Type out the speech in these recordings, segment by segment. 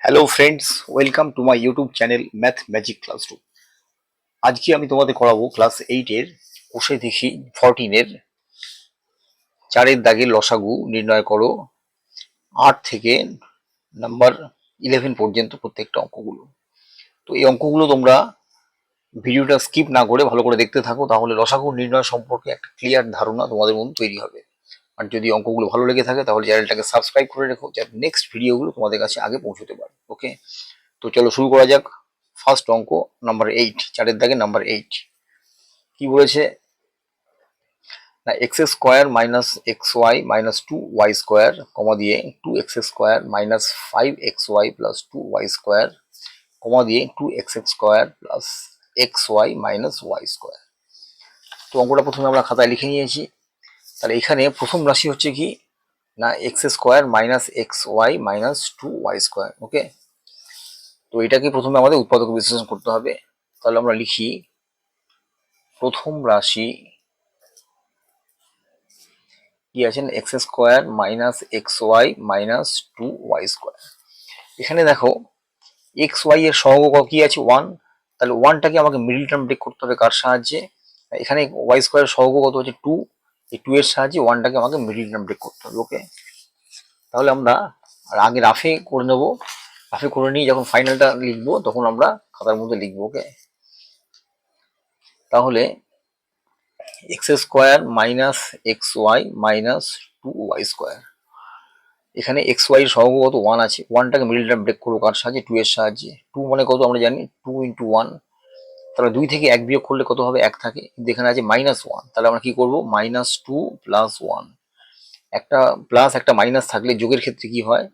Hello friends, welcome to my YouTube channel math magic class 2। আজকে আমি তোমাদের করাবো ক্লাস 8-এর কোষে দেখি 14-এর চারের দাগের লসাগু নির্ণয় করো 8 থেকে নাম্বার 11 পর্যন্ত প্রত্যেকটা অঙ্কগুলো। তো এই অঙ্কগুলো তোমরা ভিডিওটা স্কিপ না করে ভালো করে দেখতে থাকো, তাহলে লসাগু নির্ণয় সম্পর্কে একটা ক্লিয়ার ধারণা তোমাদের মধ্যে তৈরি হবে। আর যদি অঙ্কগুলো ভালো লেগে থাকে তাহলে চ্যানেলটাকে সাবস্ক্রাইব করে রেখো, যাতে নেক্সট ভিডিওগুলো তোমাদের কাছে আগে পৌঁছতে পারে। ওকে, তো চলো শুরু করা যাক। ফার্স্ট অঙ্ক নাম্বার 8, চারের দাগে নাম্বার 8। কি বলেছে না, x square minus x Y minus 2y square comma দিয়ে 2x square minus 5xy plus 2y square comma দিয়ে 2x square plus xy minus y square. তো অঙ্কটা প্রথমে আমরা খাতায় লিখে নিয়েছি। তাহলে এখানে প্রথম রাশি হচ্ছে কি না, x square minus x Y minus 2y square. Okay, তো এটাকে প্রথমে আমাদের উৎপাদক বিশ্লেষণ করতে হবে। তাহলে আমরা লিখি প্রথম রাশি কি আছেন, X square minus x Y minus 2y square. এখানে দেখো এক্স ওয়াই এর সহগ কি আছে 1, তাহলে 1টাকে আমাকে মিডল টার্ম ব্রেক করতে হবে কার সাহায্যে, এখানে ওয়াই স্কোয়ারের সহগ কত হচ্ছে 2, এই 2 এর সাহায্যে 1টাকে আমাকে মিডল টার্ম ব্রেক করতে হবে। ওকে, তাহলে আমরা আগে রাফে করে নেবো, রাফে করে নিয়ে যখন ফাইনালটা লিখবো তখন আমরা খাতার মধ্যে লিখবো। ওকে, তাহলে X square minus x Y minus 2y square, এখানে এক্স ওয়াই এর সহগ কত 1 আছে, 1টাকে মিডল টার্ম ব্রেক করবো কার সাহায্যে 2 এর সাহায্যে। 2 মানে কত আমরা জানি 2 ইন্টু 1, তাহলে 2 থেকে 1 বিয়োগ করলে কত হবে 1 থাকে, কিন্তু এখানে আছে -1, তাহলে আমরা কি করব -2 প্লাস 1। একটা প্লাস একটা মাইনাস থাকলে যোগের ক্ষেত্রে কি হয়,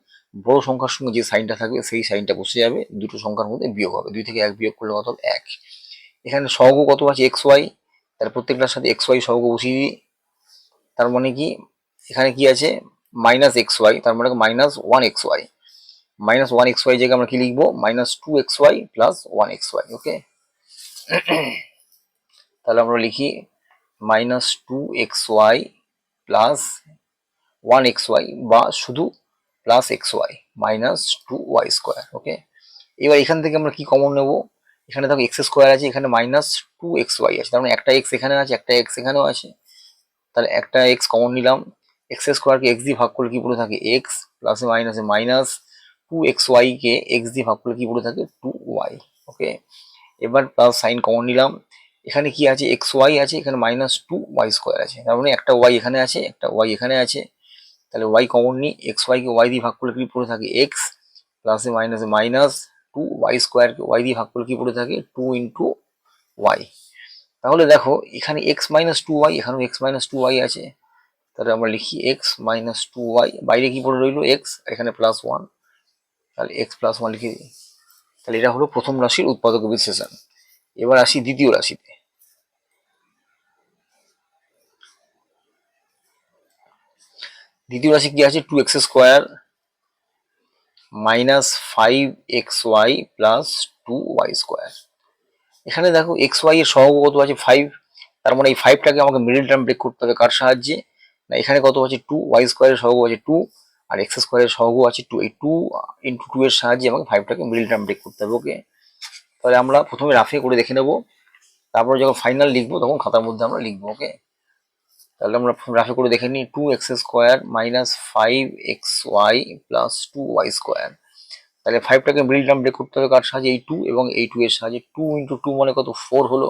বড় সংখ্যার সঙ্গে যে সাইনটা থাকবে সেই সাইনটা বসে যাবে, দুটো সংখ্যার মধ্যে বিয়োগ হবে, 2 থেকে 1 বিয়োগ করলে কত হবে 1। এখানে সহগ কত আছে এক্স ওয়াই, তাহলে প্রত্যেকটার সাথে এক্স ওয়াই সহগ বসিয়ে দিই। তার মানে কি এখানে কি আছে মাইনাস এক্স ওয়াই, তার মানে -1xy, -1xy জায়গায় আমরা কি লিখবো -2xy প্লাস 1xy। ওকে, তাহলে আমরা লিখি -2xy প্লাস 1xy বা শুধু plus xy minus 2y square. Okay, এবার এখান থেকে আমরা কি কমন নেব, এখানে দেখো এক্স স্কোয়ার আছে, এখানে -2xy আছে, তার মানে একটা এক্স এখানে আছে, একটা এক্স এখানেও আছে, তাহলে একটা এক্স কমন নিলাম। এক্স স্কোয়ারকে এক্স দিয়ে ভাগ করলে কি পড়ে থাকে এক্স, প্লাসে মাইনাসে মাইনাস 2xy কে এক্স দিয়ে ভাগ করলে কি পড়ে থাকে 2y। ওকে, এবার প্লাস সাইন কমন নিলাম। এখানে কি আছে এক্স ওয়াই আছে, এখানে -2y স্কোয়ার আছে, তার মানে একটা ওয়াই এখানে আছে, একটা ওয়াই এখানে আছে, তাহলে ওয়াই কমন নিই, এক্স ওয়াই কে ওয়াই দিয়ে ভাগ করলে কি পড়ে থাকে এক্স, প্লাসে মাইনাসে মাইনাস 2y স্কোয়ারকে ওয়াই দিয়ে ভাগ করলে কি পড়ে থাকে 2 ইন্টু ওয়াই। তাহলে দেখো এখানে x-2y, এখানেও x-2y আছে, তাহলে আমরা লিখি x-2y, বাইরে কি পড়ে রইলো x, এখানে +1, তাহলে x+1 লিখে দিই। তাহলে এটা হলো প্রথম রাশির উৎপাদক বিশ্লেষণ। এবার আসি দ্বিতীয় রাশিতে। দ্বিতীয় রাশি কি আছে 2x square minus 5xy plus 2y square. এখানে দেখো এক্স ওয়াই এর সহগ কত আছে 5, তার মানে এই 5টাকে আমাকে মিডল টার্ম ব্রেক করতে হবে কার সাহায্যে, না এখানে কত আছে 2y স্কোয়ারের সহগ আছে 2 আর এক্স স্কোয়ারের সহগ আছে 2, এই 2 ইন্টু 2 এর সাহায্যে আমাকে 5টাকে মিডল টার্ম ব্রেক করতে হবে। ওকে, তাহলে আমরা প্রথমে রাফে করে দেখে নেব, তারপরে যখন ফাইনাল লিখবো তখন খাতার মধ্যে আমরা লিখবো। ওকে, তাহলে আমরা রাফে করে দেখে নিই 2x square minus 5xy plus 2y square, তাহলে 5টাকে মিডল টার্ম ব্রেক করতে হবে কার সাহায্যে এই 2 এবং এই 2 এর সাহায্যে, 2 ইন্টু 2 মানে কত 4 হলো,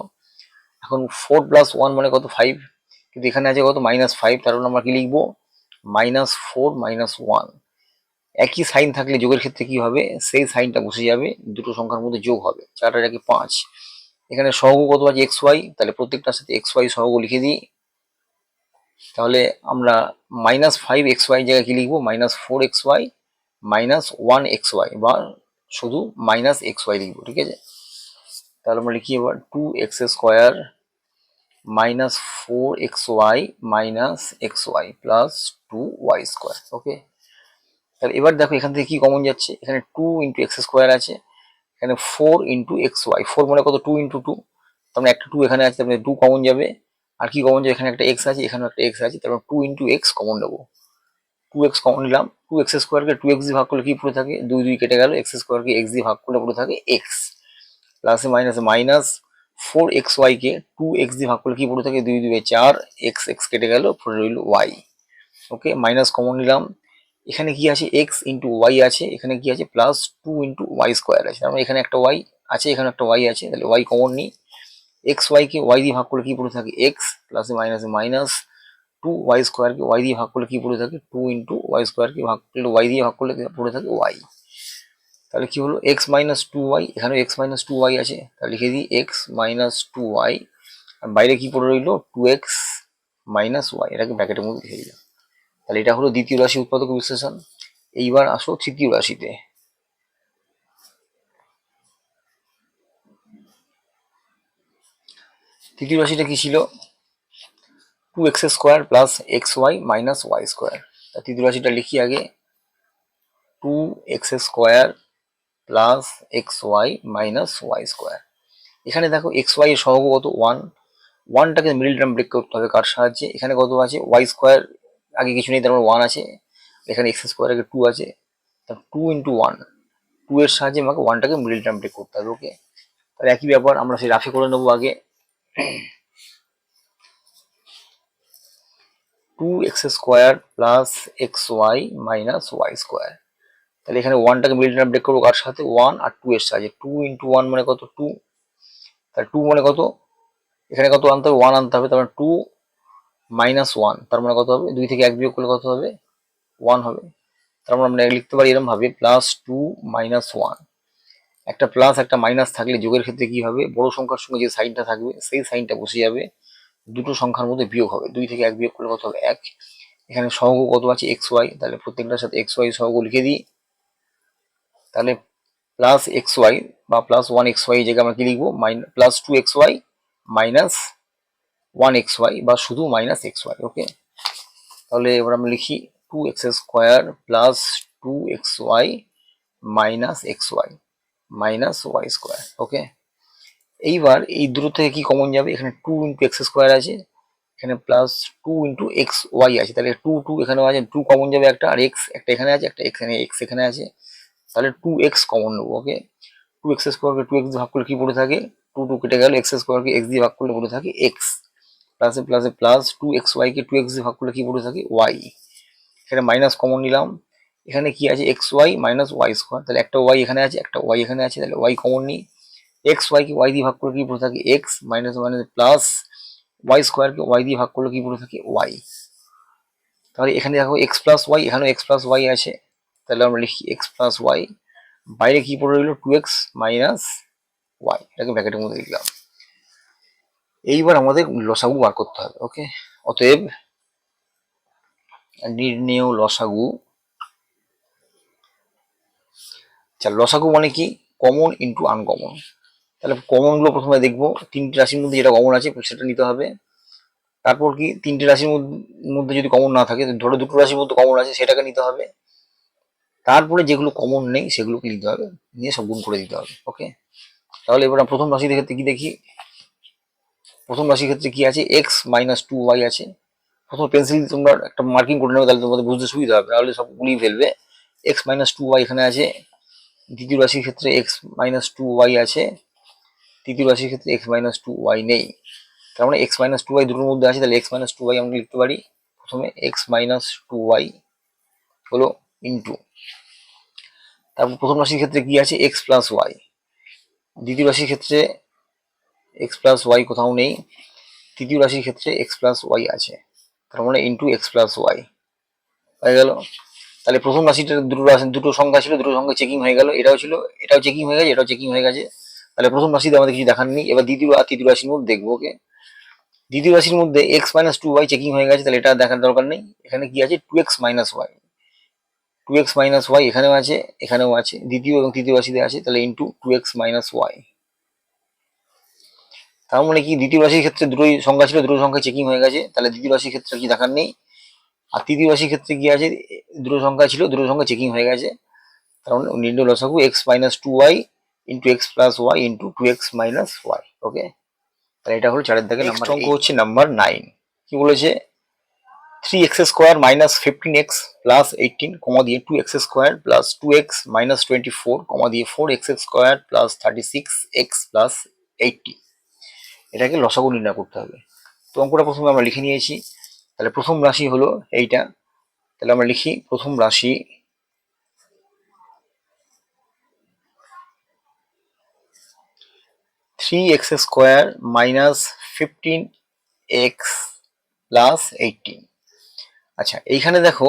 এখন 4 প্লাস 1 মানে কত 5, কিন্তু এখানে আছে কত -5, তার মানে আমরা কি লিখবো -4 -1। একই সাইন থাকলে যোগের ক্ষেত্রে কি হবে, সেই সাইনটা বসে যাবে, দুটো সংখ্যার মধ্যে যোগ হবে, 4 আর 1 5। এখানে সহগ কত আছে এক্স ওয়াই, তাহলে প্রত্যেকটার সাথে এক্স ওয়াই সহগ লিখে দিই। তাহলে আমরা -5xy জায়গায় কি লিখবো -4xy -1xy বা শুধু -xy লিখবো। ঠিক আছে, তাহলে আমরা লিখি এবার 2x square -4xy xy plus 2y square. Okay, তাহলে এবার দেখো এখান থেকে কি কমন যাচ্ছে, এখানে 2 ইন্টু এক্স স্কোয়ার আছে, এখানে 4 ইন্টু xy, 4 মানে কত 2 ইন্টু 2, তার মানে একটা 2 এখানে আছে, তার মানে 2 কমন যাবে, আর কি কমন যাবে এখানে একটা এক্স আছে, এখানে একটা এক্স আছে, তার মানে 2 ইন্টু এক্স কমন নেবো, 2x কমন নিলাম, 2x স্কোয়ারকে 2x দিয়ে ভাগ করলে কি পড়ে থাকে, 2 2 কেটে গেল, x স্কোয়ারকে x দিয়ে ভাগ করলে পড়ে থাকে x, প্লাসে মাইনাসে মাইনাস 4xy কে 2x দিয়ে ভাগ করলে কি পড়ে থাকে, 2 2 4, x x কেটে গেল, পড়ে রইল y। ওকে, মাইনাস কমন নিলাম, এখানে কি আছে x ইন্টু ওয়াই আছে, এখানে কি আছে প্লাস 2 ইন্টু ওয়াই স্কোয়ার আছে, তার মানে এখানে একটা y আছে, এখানে একটা y আছে, তাহলে y কমন নিই, এক্স ওয়াই কে y দিয়ে ভাগ করলে কি পড়ে থাকে x, প্লাসে মাইনাসে মাইনাস 2y স্কোয়ারকে y দিয়ে ভাগ করলে কি পড়ে থাকে 2 ইন্টু ওয়াই স্কোয়ারকে ভাগ করলে y দিয়ে ভাগ করলে পড়ে থাকে y। তাহলে কি হলো x মাইনাস 2y, এখানে x মাইনাস 2y আছে, তাহলে লিখে দিই x মাইনাস 2y, আর বাইরে কি পড়ে রইলো 2x মাইনাস ওয়াই, এটাকে ব্র্যাকেটের মধ্যে লিখে দিলাম। তাহলে এটা হলো দ্বিতীয় রাশি উৎপাদক বিশ্লেষণ। এইবার আসো তৃতীয় রাশিতে। তৃতীয় রাশিটা কি ছিল, 2x square plus xy minus Y square. তৃতীয় রাশিটা লিখি আগে, 2x square plus xy minus Y square. এখানে দেখো xy এর সহগ কত 1, 1টাকে মিডল টার্ম ব্রেক করতে হবে কার সাহায্যে, এখানে কত আছে ওয়াই স্কোয়ার, আগে কিছু নেই, তারপর 1 আছে, এখানে x স্কোয়ার আগে 2 আছে, তার 2 ইন্টু 1, 2 এর সাহায্যে আমাকে 1টাকে মিডল টার্ম ব্রেক করতে হবে। ওকে, তাহলে একই ব্যাপার, আমরা সেই রাফে করে নেবো আগে। 2x square plus xy minus Y square. তাহলে এখানে 1টাকে মিডল টার্ম ব্রেক করবো কার সাথে 1 আর 2 এর সাহায্যে, 2 ইন্টু 1 মানে কত 2, তাহলে 2 মানে কত, এখানে কত আনতে হবে 1 আনতে হবে, তার মানে 2 মাইনাস 1, তার মানে কত হবে 2 থেকে 1 বিয়োগ করলে কত হবে 1 হবে। তার মানে আমরা লিখতে পারি এরকম ভাবে প্লাস 2 মাইনাস 1। একটা প্লাস একটা মাইনাস থাকলে যোগের ক্ষেত্রে কি হবে, বড় সংখ্যার সঙ্গে যে সাইনটা থাকবে সেই সাইনটা বসে যাবে, দুটো সংখ্যার মধ্যে বিয়োগ হবে, 2 থেকে 1 বিয়োগ করলে কত হবে 1। এখানে সহগ কত আছে xy, তাহলে প্রত্যেকটার সাথে xy সহগ লিখে দিই, তাহলে প্লাস xy বা প্লাস 1xy এই জায়গায় আমরা কি লিখবো, প্লাস 2xy মাইনাস 1xy বা শুধু মাইনাস xy। ওকে, তাহলে এবার আমরা লিখি 2x square plus 2xy minus xy minus Y square. Okay, এইবার এই দুটো থেকে কি কমন যাবে, এখানে 2 ইন্টু এক্স স্কোয়ার আছে, এখানে প্লাস 2 ইন্টু এক্স ওয়াই আছে, তাহলে 2 2 এখানেও আছে, 2 কমন যাবে একটা, আর এক্স একটা এখানে আছে, একটা এখানে এক্স এখানে আছে, তাহলে 2x কমন নেবো। ওকে, 2x স্কোয়ারকে 2x দিয়ে ভাগ করলে কি পড়ে থাকে 2 2 কেটে গেল, এক্স স্কোয়ারকে x দিয়ে ভাগ করলে পড়ে থাকে x, প্লাসে প্লাসে প্লাস 2xy কে 2x দিয়ে ভাগ করলে কি পড়ে থাকে y। এখানে মাইনাস কমন নিলাম, এখানে কি আছে xy মাইনাস ওয়াই স্কোয়ার, তাহলে একটা y এখানে আছে একটা y এখানে আছে, তাহলে y কমন নিই, xy কে y দিয়ে ভাগ করলে কি পড়ে থাকে x, minus minus plus y স্কোয়ারকে y দিয়ে ভাগ করলে কি পড়ে থাকে y। তাহলে এখানে দেখো x প্লাস ওয়াই, এখানেও x প্লাস ওয়াই আছে, তাহলে আমরা লিখি x প্লাস ওয়াই, বাইরে কি পড়ে রইল 2x মাইনাস ওয়াই, এটাকে ব্র্যাকেটের মধ্যে লিখলাম। এইবার আমাদের লসাগু বার করতে হবে। ওকে, অতএব নির্ণেয় লসাগু, আচ্ছা লসাগু মানে কি, কমন ইন্টু আনকমন। তাহলে কমন গুলো প্রথমে দেখবো, তিনটে রাশির মধ্যে যেটা কমন আছে সেটা নিতে হবে। তারপর কি তিনটে রাশির মধ্যে যদি কমন না থাকে, ধরো দুটো রাশির মধ্যে কমন আছে সেটাকে নিতে হবে। তারপরে যেগুলো কমন নেই সেগুলোকে নিতে হবে, নিয়ে সব গুণ করে দিতে হবে। ওকে, তাহলে এবার প্রথম রাশির ক্ষেত্রে কি দেখি, প্রথম রাশির ক্ষেত্রে কি আছে এক্স মাইনাস 2y আছে। প্রথম পেন্সিল তোমরা একটা মার্কিং করে নেবে, তাহলে তোমাদের বুঝতে সুবিধা হবে, তাহলে সব গুলিয়ে ফেলবে। এক্স মাইনাস 2y এখানে আছে, দ্বিতীয় রাশির ক্ষেত্রে এক্স মাইনাস 2y আছে, তৃতীয় রাশির ক্ষেত্রে এক্স মাইনাস 2y নেই। তার মানে এক্স মাইনাস 2y দুটোর মধ্যে আছে, তাহলে এক্স মাইনাস 2y আমরা লিখতে পারি প্রথমে এক্স মাইনাস 2y হলো ইন্টু, তারপর প্রথম রাশির ক্ষেত্রে কি আছে এক্স প্লাস ওয়াই, দ্বিতীয় রাশির ক্ষেত্রে এক্স প্লাস ওয়াই কোথাও নেই, তৃতীয় রাশির ক্ষেত্রে এক্স প্লাস ওয়াই আছে, তার মানে ইন্টু এক্স প্লাস ওয়াই হয়ে গেল। তাহলে প্রথম রাশিটা দুটো সংখ্যা ছিল, দুটো সংখ্যা চেকিং হয়ে গেল, এটাও ছিল, এটাও চেকিং হয়ে গেছে, এটাও চেকিং হয়ে গেছে। তাহলে প্রথম রাশিতে আমাদের কিছু দেখার নেই। এবার দ্বিতীয় আর তৃতীয় রাশির মধ্যে দেখবো। ওকে, দ্বিতীয় রাশির মধ্যে এক্স মাইনাস 2y চেকিং হয়ে গেছে, তাহলে এটা দেখার দরকার নেই। এখানে কি আছে 2x minus Y, 2x minus Y এখানেও আছে, এখানেও আছে, দ্বিতীয় এবং তৃতীয় রাশিতে আছে, তাহলে ইন্টু 2x মাইনাস ওয়াই। তার মানে কি দ্বিতীয় রাশির ক্ষেত্রে দুটোই সংখ্যা ছিল, দুটো সংখ্যা চেকিং হয়ে গেছে, তাহলে দ্বিতীয় রাশির ক্ষেত্রে কি দেখার নেই। আর তৃতীয় রাশির ক্ষেত্রে কি আছে, দুটো সংখ্যা ছিল, দুটো সংখ্যা চেকিং হয়ে গেছে, তার মানে নির্ণয় লসাগু x minus 2y into x plus y into 2x minus y. Okay, তাহলে এটা হলো 4 দাগের নাম্বার। অঙ্ক হচ্ছে নাম্বার 9। কি বলেছে, 3x² মাইনাস 15x প্লাস 18 কমা দিয়ে 2x² প্লাস 2x মাইনাস 24 কমা দিয়ে 4x² প্লাস 36x প্লাস 80। এটাকে লসাগু নির্ণয় করতে হবে। তো অঙ্কটা প্রথমে আমরা লিখে নিয়েছি। তাহলে প্রথম রাশি হলো এইটা। তাহলে আমরা লিখি প্রথম রাশি 3x² মাইনাস 15x প্লাস 18। আচ্ছা, এইখানে দেখো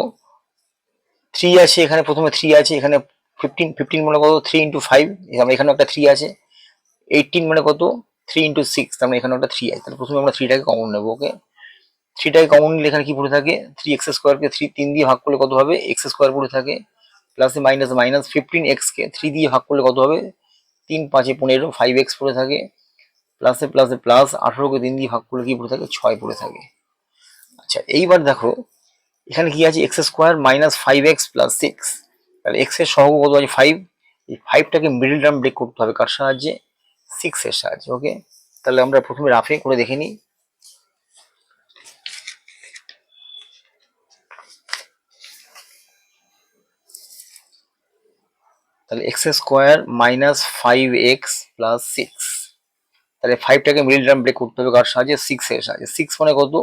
3 আছে, এখানে প্রথমে 3 আছে, এখানে 15 মানে কত 3 ইন্টু 5, আমরা এখানে একটা 3 আছে। 18 মানে কত 3 ইন্টু 6, আমরা এখানে একটা 3 আছে। তাহলে প্রথমে আমরা 3টাকে কমন নেবো। ওকে, 3টাকে কমন নিলে এখানে কি পড়ে থাকে 3x² কে 3 দিয়ে ভাগ করলে কত হবে x² পড়ে থাকে, প্লাসে মাইনাস মাইনাস 15x কে 3 দিয়ে ভাগ করলে কত হবে 3 5 15 5x পড়ে থাকে, প্লাসে প্লাসে প্লাস 18 কে 3 দিয়ে ভাগ করলে কি পড়ে থাকে 6 পড়ে থাকে। আচ্ছা, এইবার দেখো এখানে কি আছে x² মাইনাস 5x প্লাস 6। তাহলে x এর সহগ কত আছে 5, এই 5টাকে মিডল টার্ম ব্রেক করতে হবে কার সাহায্যে 6 এর সাহায্যে। ওকে, তাহলে আমরা প্রথমে রাফে করে দেখে নিই। তাহলে x² মাইনাস 5x প্লাস 6, তাহলে 5টাকে মিডল টার্ম ব্রেক করতে হবে কার সাহায্যে 6 এর সাহায্যে। 6 মানে কত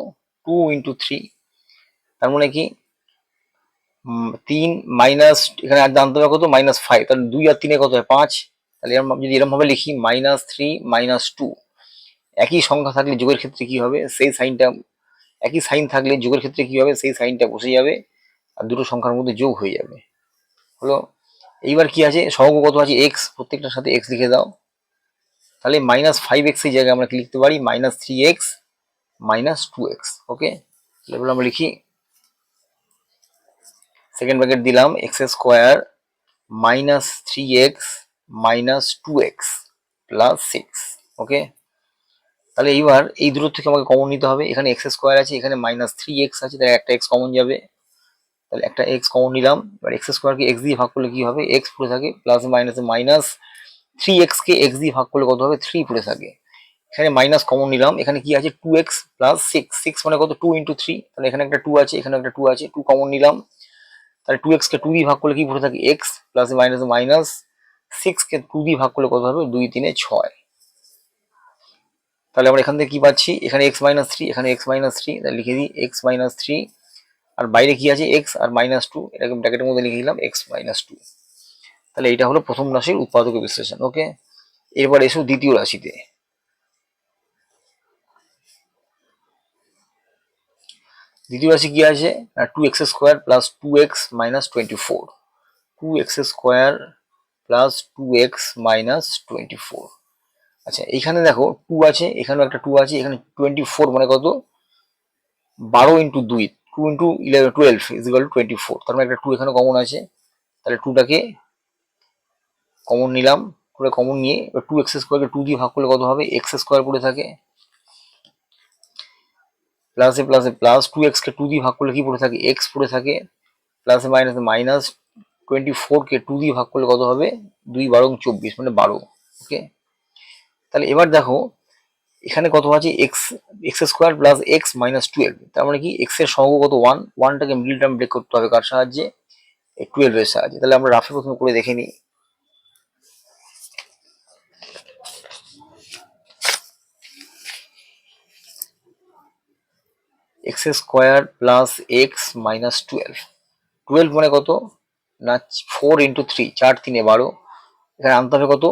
2 ইন্টু 3, তার মানে কি 3 মাইনাস এখানে আর জানতে হবে কত -5, তাহলে 2 আর 3 কত হয় 5। তাহলে যদি এরকম ভাবে লিখি -3 -2, একই সংখ্যা থাকলে যোগের ক্ষেত্রে কি হবে সেই সাইনটা, একই সাইন থাকলে যোগের ক্ষেত্রে কি হবে সেই সাইনটা বসে যাবে আর দুটো সংখ্যার মধ্যে যোগ হয়ে যাবে। হলো, এইবার কি আছে সহগ কত আছে x, প্রত্যেকটার সাথে x লিখে দাও। তাহলে -5x এই জায়গায় আমরা কি লিখতে পারি -3x -2x। ওকে, এবার আমরা লিখি সেকেন্ড ব্র্যাকেট দিলাম x² minus 3x minus 2x plus 6। ওকে, তাহলে এইবার এই দূরত্ব থেকে আমাকে কমন নিতে হবে। এখানে x² আছে, এখানে -3x আছে, তাহলে একটা x কমন যাবে। তাহলে একটা x কমন নিলাম। এবার x² কে x দিয়ে ভাগ করলে কি হবে x পড়ে থাকে, প্লাস মাইনাসে মাইনাস 3x কে x দিয়ে ভাগ করলে কত হবে 3 পড়ে থাকে। এখানে মাইনাস কমন নিলাম, এখানে কি আছে 2x প্লাস 6, 6 মানে কত 2 ইন্টু 3, তাহলে এখানে একটা 2 আছে, এখানে একটা 2 আছে, 2 কমন নিলাম। তাহলে 2x কে 2 দিয়ে ভাগ করলে কি পড়ে থাকে x, প্লাস মাইনাস মাইনাস 6 কে 2 দিয়ে ভাগ করলে কত হবে 2 3 6। তাহলে আমরা এখান থেকে কি পাচ্ছি এখানে x-3, এখানে x-3, তাহলে লিখে দিই x-3, আর বাইরে কি আছে x আর -2, এটাকে ব্র্যাকেটের মধ্যে লিখে দিলাম x-2। তাহলে এটা হলো প্রথম রাশির উৎপাদক বিশ্লেষণ। ওকে, এরপর এসো দ্বিতীয় রাশিতে। দ্বিতীয় রাশি কি আছে 2x² plus 2x minus 24, 2x² plus 2x minus 24। আচ্ছা, এখানে দেখো 2 আছে, এখানেও একটা 2 আছে, এখানে 24 মানে কত 12 into 2, 2 into 12 is equal to 24, তার মানে একটা 2 এখানে কমন আছে। তাহলে 2টাকে কমন নিলাম, পুরো কমন নিয়ে এবার 2x² কে 2 দিয়ে ভাগ করলে কত হবে x² পড়ে থাকে, প্লাসে প্লাসে প্লাস 2x কে 2 দিয়ে ভাগ করলে কি পড়ে থাকে x পড়ে থাকে, প্লাসে মাইনাসে মাইনাস 24 কে 2 দিয়ে ভাগ করলে কত হবে 2 12 24 মানে 12। ওকে, তাহলে এবার দেখো এখানে কত আছে x² প্লাস x মাইনাস 12, তার মানে কি x এর সহগ কত 1, 1টাকে মিডল টার্ম ব্রেক করতে হবে কার সাহায্যে 12 এর সাহায্যে। তাহলে আমরা রাফে প্রথমে করে দেখে নিই। x² প্লাস x মাইনাস 12, 12 মানে কত না 4 ইন্টু 3, 4 3 12, এখানে আনতে হবে কত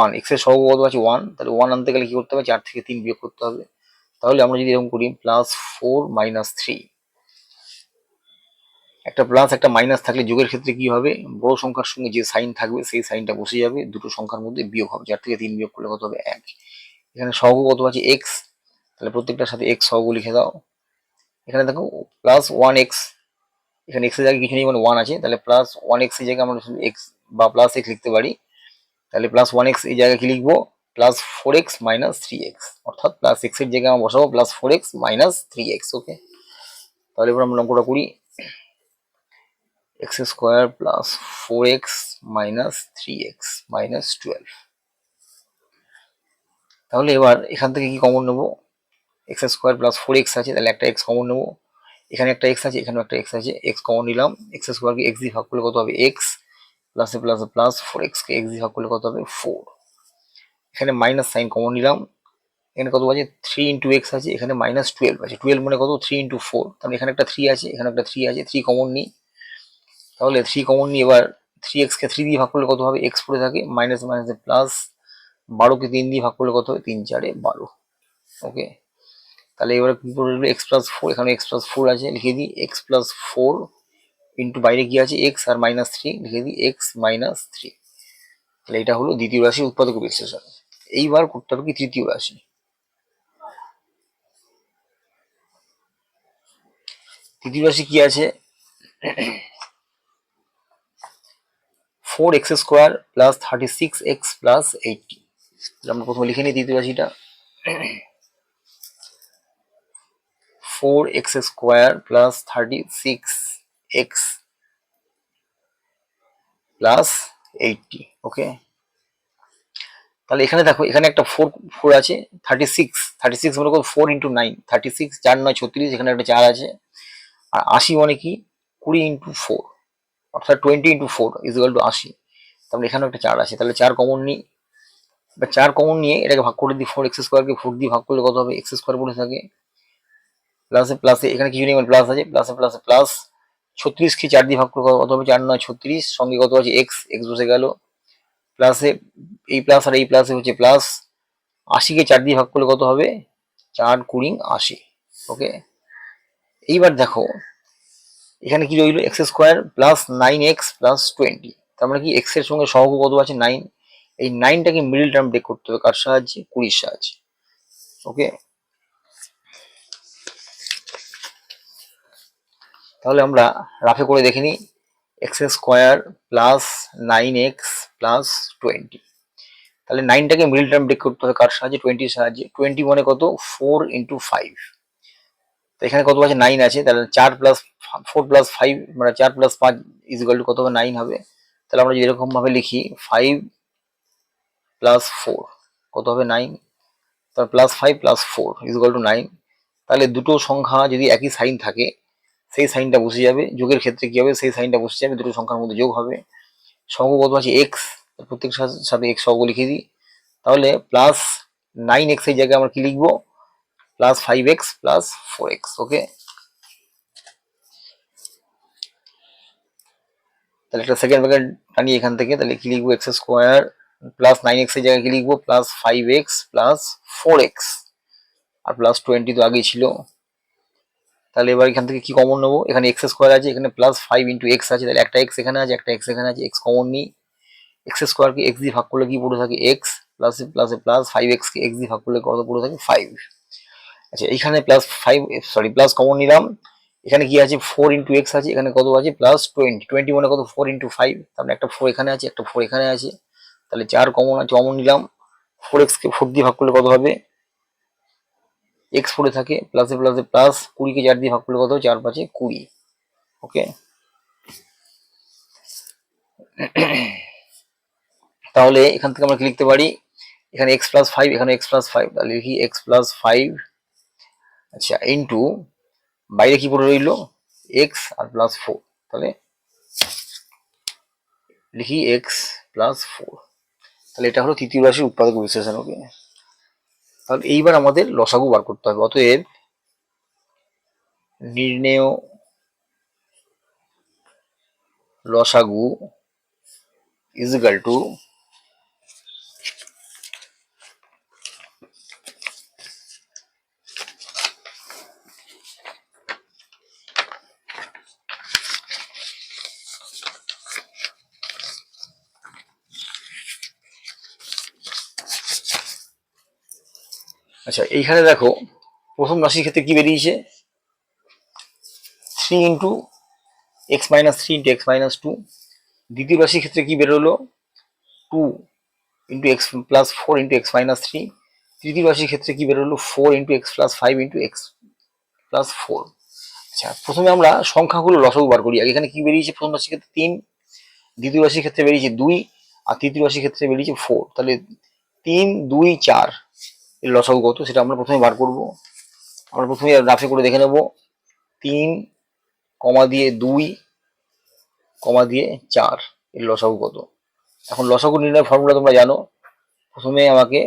1, x এর সহগ কত আছে 1, তাহলে 1 আনতে গেলে কি করতে হবে 4 থেকে 3 বিয়োগ করতে হবে। তাহলে আমরা যদি এরকম করি প্লাস 4 মাইনাস 3, একটা প্লাস একটা মাইনাস থাকলে যোগের ক্ষেত্রে কি হবে বড় সংখ্যার সঙ্গে যে সাইন থাকবে সেই সাইনটা বসে যাবে, দুটো সংখ্যার মধ্যে বিয়োগ হবে, 4 থেকে 3 বিয়োগ করলে কত হবে 1। এখানে সহগ কত আছে x, তাহলে প্রত্যেকটার সাথে x সহগ লিখে দাও। এখানে দেখো প্লাস 1x, এখানে x এর জায়গায় কিছু নেই মানে 1 আছে, তাহলে প্লাস 1x এর জায়গায় আমরা শুধু x বা প্লাস x লিখতে পারি। তাহলে প্লাস 1x এই জায়গায় কি লিখবো প্লাস 4x মাইনাস 3x, অর্থাৎ প্লাস x এর জায়গায় আমরা বসাবো প্লাস 4x মাইনাস 3x। ওকে, তাহলে এবার আমরা অঙ্কটা করি x² plus 4x minus 3x minus 12। তাহলে এবার এখান থেকে কি কমন নেবো x² প্লাস 4x আছে, তাহলে একটা x কমন নেবো, এখানে একটা এক্স আছে, এখানেও একটা এক্স আছে, এক্স কমন নিলাম, এক্স স্কোয়ারকে এক্স দিয়ে ভাগ করলে কত হবে এক্স, প্লাসে প্লাসে প্লাস 4x কে এক্স দিয়ে ভাগ করলে কত হবে 4। এখানে মাইনাস সাইন কমন নিলাম, এখানে কত আছে 3 × x আছে, এখানে -12 আছে, 12 মানে কত 3 × 4, তাহলে এখানে একটা 3 আছে, এখানে একটা 3 আছে, 3 কমন নিই, তাহলে 3 কমন নিই, এবার 3x কে 3 দিয়ে ভাগ করলে কত হবে x পড়ে থাকে, মাইনাস মাইনাসে প্লাস, 12কে 3 দিয়ে ভাগ করলে কত হবে 3 × 4 = 12। ওকে, তাহলে এবারে কি পড়ে রইল x+4, এখানে x+4 আছে, লিখে দিই x+4 ইন্টু বাইরে কি আছে x আর -3, লিখে দিই x - 3। তাহলে এটা হলো দ্বিতীয় রাশির উৎপাদক বিশ্লেষণ। এইবার করতে হবে কি তৃতীয় রাশি। তৃতীয় রাশি কি আছে 4x² প্লাস 36x প্লাস 80। আমরা প্রথমে লিখে নিই তৃতীয় রাশিটা 4x² প্লাস 36x প্লাস 80। ওকে, তাহলে এখানে দেখো এখানে একটা 4 আছে, 36 মানে কত 4 × 9, 36 4 9 36, এখানে একটা 4 আছে, আর 80 মানে কি 20 × 4, অর্থাৎ 20 × 4 = 80। তাহলে এখানে একটা 4 আছে, তাহলে 4 কমন নিই, এবার 4 কমন নিয়ে এটাকে ভাগ করে দিই, 4x² কে 4 দিয়ে ভাগ করলে কত হবে x² পড়ে থাকে, প্লাসে প্লাসে এখানে কিছু নেই মানে প্লাস আছে, প্লাসে প্লাসে প্লাস 36 কে 4 দিয়ে ভাগ করলে কত হবে 4 9 36, সঙ্গে কত আছে x বসে গেল, প্লাসে এই প্লাস আর এই প্লাসে হচ্ছে প্লাস, 80 কে 4 দিয়ে ভাগ করলে কত হবে 4 20 80। ওকে, এইবার দেখো এখানে কি রইল x² প্লাস 9x প্লাস 20, তার মানে কি x এর সঙ্গে সহগ কত আছে 9, এই 9টাকে মিডল টার্ম ব্রেক করতে হবে কার সাহায্যে 20 সাহায্যে। ওকে, তাহলে আমরা রাফে করে দেখে নিই x² প্লাস 9x প্লাস 20, তাহলে 9টাকে মিডল টার্ম ব্রেক করতে হবে কার সাহায্যে 20 সাহায্যে, 20 মানে কত 4 × 5, তো এখানে কত আছে 9 আছে, তাহলে 4 + 4 + 5 মানে 4 + 5 = কত হবে 9 হবে। তাহলে আমরা যদি এরকম ভাবে লিখি 5 + 4 কত হবে 9, তাহলে +5 + 4 = 9। তাহলে দুটো সংখ্যা যদি একই সাইন থাকে সেই সাইনটা বসে যাবে, যোগের ক্ষেত্রে কি হবে সেই সাইনটা বসে যাবে, দুটো সংখ্যার মধ্যে যোগ হবে। সহগ কত আছে x, প্রত্যেক সাথে x সহগ লিখে দিই, তাহলে প্লাস 9x এর জায়গায় আমরা কি লিখবো প্লাস 5x প্লাস 4x। ওকে, তাহলে একটা সেকেন্ড ব্র্যাকেট টানি এখান থেকে, তাহলে কি লিখবো x² প্লাস 9x এর জায়গায় কি লিখবো প্লাস 5x প্লাস 4x, আর প্লাস 20 তো আগেই ছিল। তাহলে এবার এখান থেকে কি কমন নেবো, এখানে x² আছে, এখানে প্লাস 5 × x আছে, তাহলে একটা x এখানে আছে, একটা x এখানে আছে, x কমন নিই, x² কে x দিয়ে ভাগ করলে কি পড়ে থাকে x, প্লাসে প্লাসে প্লাস 5x কে x দিয়ে ভাগ করলে কত পড়ে থাকে 5। আচ্ছা, এইখানে প্লাস কমন নিলাম, এখানে কি আছে 4 × x আছে, এখানে কত আছে প্লাস 20 মানে কত 4 × 5, তাহলে একটা 4 এখানে আছে, একটা 4 এখানে আছে, তাহলে 4 কমন আছে, কমন নিলাম, 4x কে 4 দিয়ে ভাগ করলে কত হবে x পড়ে থাকে, প্লাসে প্লাসে প্লাস 20 কে 4 দিয়ে ভাগ করলে কত 4 5 20। ওকে, তাহলে এখান থেকে আমরা কি লিখতে পারি, এখানে x+5, এখানে x+5, তাহলে লিখি x+5, আচ্ছা ইন্টু বাইরে কি পড়ে রইল x আর +4, তাহলে লিখি x+4। তাহলে এটা হলো তৃতীয় রাশির উৎপাদক বিশ্লেষণ। ওকে, তাহলে এইবার আমাদের লসাগু বার করতে হবে। অতএব নির্ণেয় লসাগু = আচ্ছা, এইখানে দেখো প্রথম রাশির ক্ষেত্রে কি বেরিয়েছে 3 × x - 3 × x - 2, দ্বিতীয় রাশির ক্ষেত্রে কি বেরোলো 2 × x + 4 × x - 3, তৃতীয় রাশির ক্ষেত্রে কি বেরোলো 4 × x + 5 × x + 4। আচ্ছা, প্রথমে আমরা সংখ্যাগুলো লসাগু বার করি। এখানে কি বেরিয়েছে প্রথম রাশির ক্ষেত্রে 3, দ্বিতীয় রাশির ক্ষেত্রে বেরিয়েছে 2, আর তৃতীয় রাশির ক্ষেত্রে বেরিয়েছে 4। তাহলে 3 2 4 এর লসাগু কত সেটা আমরা প্রথমে বার করব। আমরা প্রথমে রাফে করে দেখে নেব 3 কমা দিয়ে 2 কমা দিয়ে 4 এর লসাগু কত? এখন লসাগু নির্ণয়ের ফর্মুলা তোমরা জানো। প্রথমে আমাকে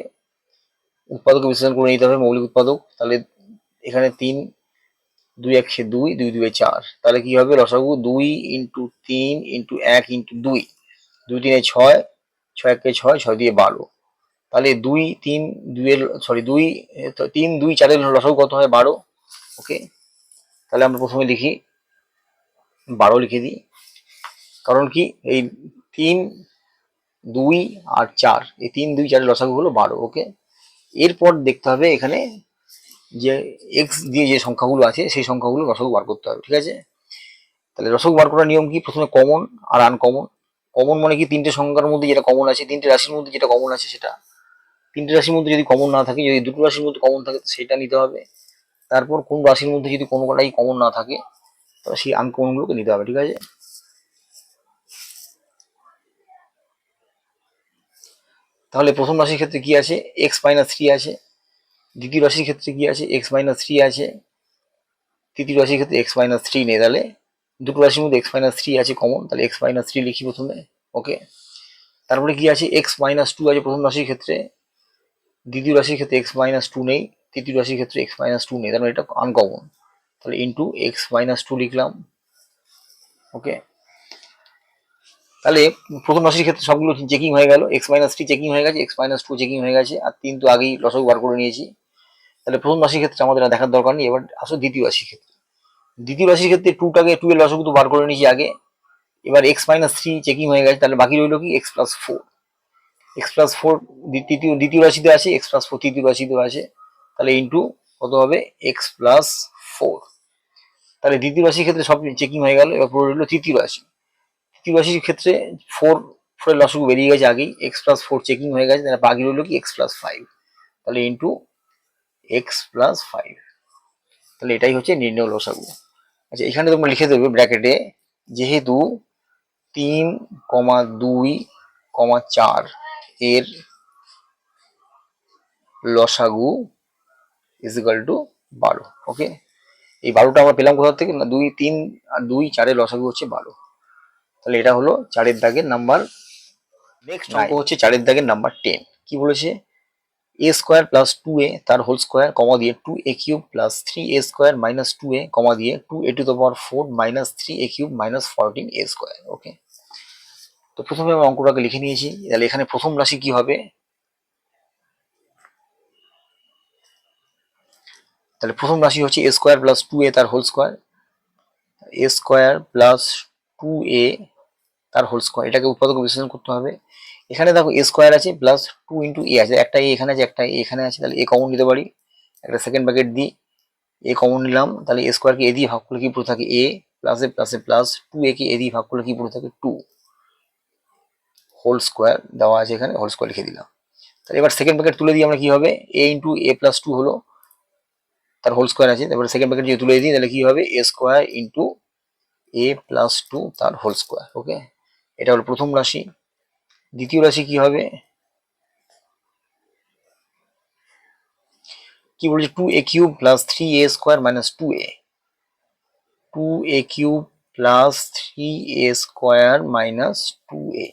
উৎপাদক বিশ্লেষণ করে নিতে হবে, মৌলিক উৎপাদক। তাহলে এখানে 3 2 1 2 2 2 4, তাহলে কি হবে লসাগু 2 ইন্টু 3 ইন্টু 1 ইন্টু 2, 2 3 6, 6 1 6, 6 দিয়ে 12। তাহলে 2 3 2 এর সরি 2 3 2 4 এর লসাগু কত হয়? 12। ওকে, তাহলে আমরা প্রথমে লিখি 12 লিখে দিই। কারণ কি এই 3 2 আর 4, এই 3 2 4 এর লসাগু হলো 12। ওকে, এরপর দেখতে হবে এখানে যে এক্স দিয়ে যে সংখ্যাগুলো আছে সেই সংখ্যাগুলো লসাগু বার করতে হবে। ঠিক আছে, তাহলে লসাগু বার করার নিয়ম কি? প্রথমে কমন আর আনকমন। কমন মানে কি? তিনটে সংখ্যার মধ্যে যেটা কমন আছে, তিনটে রাশির মধ্যে যেটা কমন আছে সেটা। তিনটে রাশির মধ্যে যদি কমন না থাকে, যদি দুটো রাশির মধ্যে কমন থাকে সেটা নিতে হবে। তারপর কোন রাশির মধ্যে যদি কোনোটাই কমন না থাকে তাহলে সেই আনকমন গুলোকে নিতে হবে। ঠিক আছে, তাহলে প্রথম রাশির ক্ষেত্রে কি আছে? এক্স মাইনাস থ্রি আছে। দ্বিতীয় রাশির ক্ষেত্রে কি আছে? এক্স মাইনাস থ্রি আছে। তৃতীয় রাশির ক্ষেত্রে এক্স মাইনাস থ্রি নেই। তাহলে দুটো রাশির মধ্যে এক্স মাইনাস থ্রি আছে কমন, তাহলে এক্স মাইনাস থ্রি লিখি প্রথমে। ওকে, তারপরে কি আছে? এক্স মাইনাস টু আছে প্রথম রাশির ক্ষেত্রে। দ্বিতীয় রাশির ক্ষেত্রে এক্স মাইনাস টু নেই। তৃতীয় রাশির ক্ষেত্রে এক্স মাইনাস টু নেই, তার মানে এটা আনকমন। তাহলে ইন্টু এক্স মাইনাস টু লিখলাম। ওকে, তাহলে প্রথম রাশির ক্ষেত্রে সবগুলো চেকিং হয়ে গেল। এক্স মাইনাস থ্রি চেকিং হয়ে গেছে, এক্স মাইনাস টু চেকিং হয়ে গেছে, আর 3 তো আগেই লসাগু বার করে নিয়েছি। তাহলে প্রথম রাশির ক্ষেত্রে আমাদের আর দেখার দরকার নেই। এবার আসো দ্বিতীয় রাশির ক্ষেত্রে। দ্বিতীয় রাশির ক্ষেত্রে 2টাকে 2 এর লসাগু তো বার করে নিয়েছি আগে। এবার এক্স মাইনাস থ্রি চেকিং হয়ে গেছে, তাহলে বাকি রইল কি? X plus four. X plus four দ্বিতীয় রাশিতে আছে, এক্স প্লাস ফোর তৃতীয় রাশিতে আছে। তাহলে ইন্টু কত হবে? X plus four. তাহলে দ্বিতীয় রাশির ক্ষেত্রে সব চেকিং হয়ে গেল। এবার পুরো রইল তৃতীয় রাশি। তৃতীয় রাশির ক্ষেত্রে ফোর ফোরের লসাগু বেরিয়ে গেছে আগেই, এক্স প্লাস ফোর চেকিং হয়ে গেছে, তাহলে বাকি রইল কি? X plus five. তাহলে ইন্টু এক্স প্লাস ফাইভ। তাহলে এটাই হচ্ছে নির্ণয় লসাগু। আচ্ছা, এখানে তোমরা লিখে দেবে ব্র্যাকেটে, যেহেতু 3, 2, 4 এর লসাগু ইজ ইকাল টু 12। ওকে, এই 12টা আমরা পেলাম কোথা থেকে? না, 2 3 আর 2 4 এর লসাগু হচ্ছে 12। তাহলে এটা হলো 4 এর দাগের নাম্বার। নেক্সট অঙ্ক হচ্ছে 4 এর দাগের নাম্বার 10। কি বলেছে? এ স্কোয়ার প্লাস 2a তার হোল স্কোয়ার কমা দিয়ে 2a cube plus 3a square minus 2a comma দিয়ে 2a to the power 4 minus 3a cube minus 14a square. Okay, তো প্রথমে আমি অঙ্কটাকে লিখে নিয়েছি। তাহলে এখানে প্রথম রাশি কি হবে? তাহলে প্রথম রাশি হচ্ছে এ স্কোয়ার প্লাস 2a তার হোল স্কোয়ার। এ স্কোয়ার প্লাস 2a তার হোল স্কোয়ার, এটাকে উৎপাদক বিশ্লেষণ করতে হবে। এখানে দেখো এ স্কোয়ার আছে প্লাস 2 ইন্টু এ আছে, একটা এ এখানে আছে, একটা এ এখানে আছে, তাহলে এ কমন নিতে পারি। একটা সেকেন্ড ব্র্যাকেট দিই, এ কমন নিলাম। তাহলে এ স্কোয়ারকে এ দিয়ে ভাগ করলে কি পড়ে থাকে? এ প্লাসে প্লাসে প্লাস 2a কে এ দিয়ে ভাগ করলে কি পড়ে থাকে? 2 হোল স্কোয়ার দেওয়া আছে এখানে, হোল স্কোয়ার লিখে দিলাম। তাহলে এবার সেকেন্ড ব্র্যাকেট তুলে দিই আমরা, কি হবে? এ ইন্টু এ প্লাস 2 হলো, তার হোল স্কোয়ার আছে। তারপরে সেকেন্ড ব্র্যাকেট যদি তুলে দিই তাহলে কি হবে? এ স্কোয়ার ইন্টু এ প্লাস 2 তার হোল স্কোয়ার। ওকে, এটা হলো প্রথম রাশি। দ্বিতীয় রাশি কি হবে? কি বলছে? 2a cube plus 3a square minus 2a। 2a cube plus 3a square minus 2a।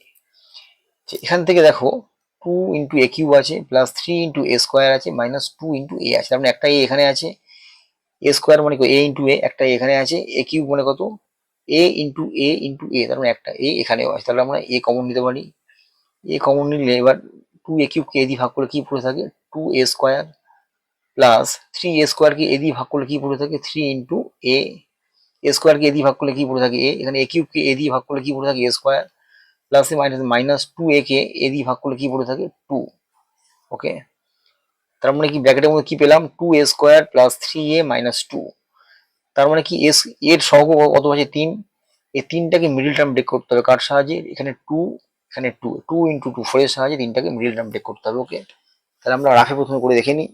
এখান থেকে দেখো 2 ইন্টু এ কিউব আছে প্লাস 3 ইন্টু এ স্কোয়ার আছে মাইনাস 2 ইন্টু এ আছে, তার মানে একটা এ এখানে আছে। এ স্কোয়ার মানে এ ইন্টু এ, একটা এখানে আছে। এ কিউব মানে কত? এ ইন্টু এ ইন্টু এ, তার মানে একটা এ এখানেও আছে। তাহলে আমরা এ কমন নিতে পারি। এ কমন নিলে এবার 2 এ কিউবকে এ দিয়ে ভাগ করলে কি পড়ে থাকে? 2a স্কোয়ার প্লাস 3a স্কোয়ারকে এ দিয়ে ভাগ করলে কি পড়ে থাকে? 3 ইন্টু এ। এ স্কোয়ারকে এ দিয়ে ভাগ করলে কি পড়ে থাকে? এ। এখানে এ কিউবকে এ দিয়ে ভাগ করলে কি পড়ে থাকে? A square plus minus minus 2a কে এ দিয়ে ভাগ করলে কি পড়ে থাকে? 2। ওকে, তার মানে কি ব্র্যাকেটের মধ্যে কি পেলাম? 2a square plus 3a minus 2। তার মানে কি এস এর সহগ কত আছে? 3। এই 3টাকে মিডিল টার্ম ব্রেক করতে হবে কার সাহায্যে? এখানে 2, এখানে 2, 2 ইন্টু 2 4 এর সাহায্যে 3টাকে মিডিল টার্ম ব্রেক করতে হবে। ওকে, তাহলে আমরা রাফে প্রথমে করে দেখে নিই।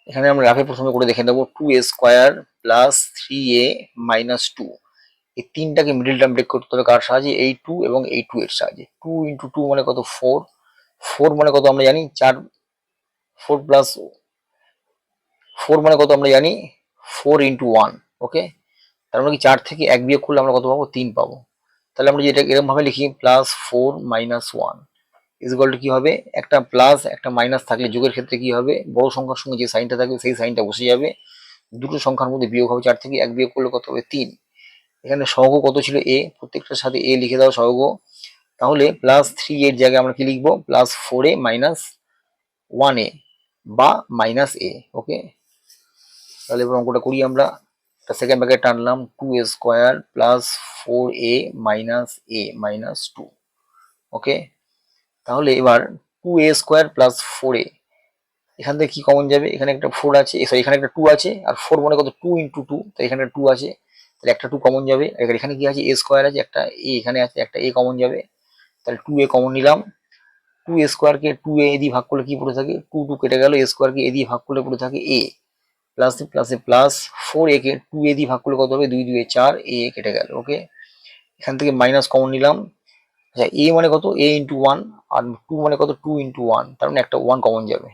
এখানে আমরা রাফে প্রথমে করে দেখে নেবো। 2a square plus 3a minus 2, এই 3টাকে মিডিল টার্ম ব্রেক করতে হবে কার সাহায্যে? এই 2 এবং এই 2 এর সাহায্যে। 2 ইন্টু 2 মানে কত? 4, 4 মানে কত আমরা জানি 4, 4 প্লাস 4 মানে কত আমরা জানি 4 ইন্টু 1। ওকে, তার মানে কি 4 থেকে 1 বিয়োগ করলে আমরা কত পাবো 3 পাবো। তাহলে আমরা যেটা এরকম ভাবে লিখি +4 - 1 ইজ ইকুয়াল টু কি হবে, একটা প্লাস একটা মাইনাস থাকলে যোগের ক্ষেত্রে কি হবে, বড় সংখ্যার সঙ্গে যে সাইনটা থাকবে সেই সাইনটা বসে যাবে, দুটো সংখ্যার মধ্যে বিয়োগ হবে, 4 থেকে 1 বিয়োগ করলে কত হবে 3। এখানে সহগ কত ছিল a, প্রত্যেকটার সাথে a লিখে দাও সহগ। তাহলে +3 এর জায়গায় আমরা কি লিখবো +4a - 1a বা -a। ওকে, তাহলে এবার অঙ্কটা করি আমরা। সেকেন্ড ব্র্যাকেট টানলাম 2a square +4a - a - 2। Okay, তাহলে এবার 2a স্কোয়ার +4a, এখান থেকে কি কমন যাবে, এখানে একটা 4 আছে, সরি এখানে একটা 2 আছে, আর 4 মানে কত 2 ইন্টু 2, তাই এখানে 2 আছে, তাহলে একটা 2 কমন যাবে। আর এখানে কি আছে a স্কোয়ার আছে, একটা a এখানে আছে, একটা a কমন যাবে, তাহলে 2a কমন নিলাম। 2a স্কোয়ারকে 2a দিয়ে ভাগ করলে কি পড়ে থাকে 2 2 কেটে গেল, a স্কোয়ারকে a দিয়ে ভাগ করলে পড়ে থাকে a, প্লাস প্লাসে প্লাস 4a কে 2a দিয়ে ভাগ করলে কত হবে 2 2 4, a কেটে গেল। ওকে, এখান থেকে মাইনাস কমন নিলাম। আচ্ছা a মানে কত a ইন্টু 1, আর 2 মানে কত 2 ইন্টু 1, তার মানে একটা 1 কমন যাবে।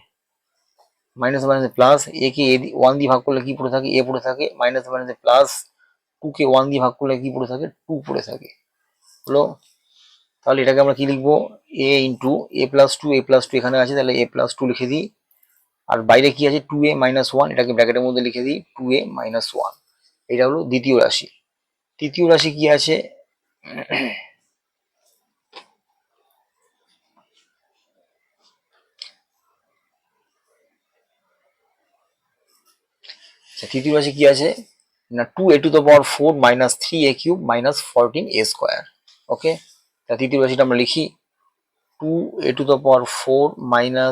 মাইনাস মাইনাসে প্লাস, এ কে 1 দিয়ে ভাগ করলে কি পড়ে থাকে a পড়ে থাকে, মাইনাস মাইনাসে প্লাস 2 কে 1 দিয়ে ভাগ করলে কি পড়ে থাকে 2 পড়ে থাকে। হলো, তাহলে এটাকে আমরা কি লিখবো a ইন্টু a+2 এখানে আছে, তাহলে a+2 লিখে দিই। আর বাইরে কি আছে 2a - 1, এটাকে ব্র্যাকেটের মধ্যে লিখে দিই 2a - 1। এটা হলো দ্বিতীয় রাশি। তৃতীয় রাশি কি আছে, তৃতীয় রাশি কি আছে না 2a⁴ - 3a³ - 14a²। ওকে, তা তৃতীয় রাশিটা আমরা লিখি 2a⁴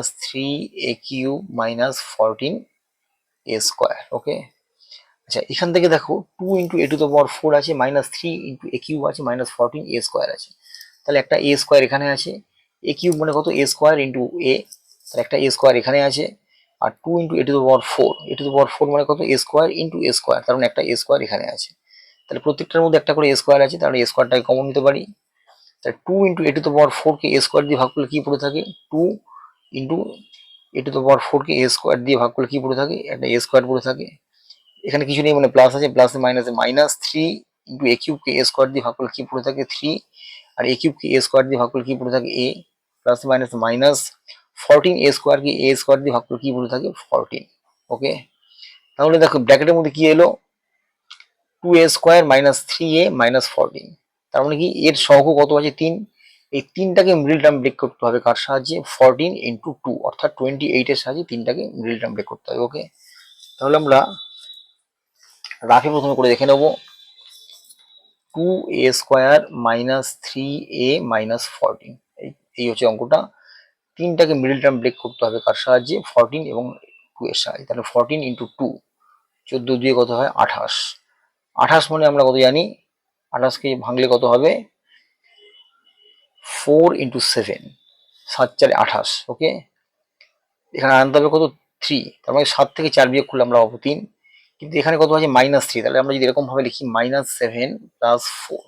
- 3a³ - 14a²। ওকে, আচ্ছা এখান থেকে দেখো 2 ইন্টু a⁴ আছে, -3 ইন্টু a³ আছে, -14a² আছে, তাহলে একটা a স্কোয়ার এখানে আছে, a³ মানে কত a স্কোয়ার ইন্টু a, তাহলে একটা a স্কোয়ার এখানে আছে, আর 2 ইন্টু a⁴ মানে কত a square into a square, তার মানে একটা a স্কোয়ার এখানে আছে, তাহলে প্রত্যেকটার মধ্যে একটা করে a স্কোয়ার আছে, তাহলে a স্কোয়ারটাকে কমন নিতে পারি। তাহলে 2 into a⁴ K a square দিয়ে ভাগ করলে কি পড়ে থাকে 2 into a⁴ K a square দিয়ে ভাগ করলে কি পড়ে থাকে একটা a স্কোয়ার পড়ে থাকে। এখানে কিছু নেই মানে প্লাস আছে, প্লাসে মাইনাসে -3 into a³ K a square দিয়ে ভাগ করলে কি পড়ে থাকে 3, আর a³ কে a স্কোয়ার দিয়ে ভাগ করলে কি পড়ে থাকে a, plus minus minus 14a² K a square দিয়ে ভাগ করলে কি পড়ে থাকে 14। ওকে, তাহলে দেখো ব্র্যাকেটের মধ্যে কি এলো 2a² - 3a - 14, তার মানে কি এর সহগ কত আছে 3, এই 3টাকে মিডল টার্ম ব্রেক করতে হবে কার সাহায্যে 14 ইন্টু 2 অর্থাৎ 28 এর সাহায্যে 3টাকে মিডল টার্ম ব্রেক করতে হবে। ওকে, তাহলে আমরা রাফে প্রথমে করে দেখে নেব 2a² - 3a - 14, এই হচ্ছে অঙ্কটা। 3টাকে মিডল টার্ম ব্রেক করতে হবে কার সাহায্যে 14 এবং 2 এর সাহায্যে, তাহলে 14 ইন্টু 2 14 দিয়ে কত হয় 28, 28 মানে আমরা কত জানি 28কে ভাঙলে কত হবে 4 ইন্টু 7, 7 4 28। ওকে, এখানে আনতে হবে কত 3, তার মানে 7 থেকে 4 বিয়োগ করলে আমরা পাবো 3, কিন্তু এখানে কত আছে -3, তাহলে আমরা যদি এরকম ভাবে লিখি -7 + 4,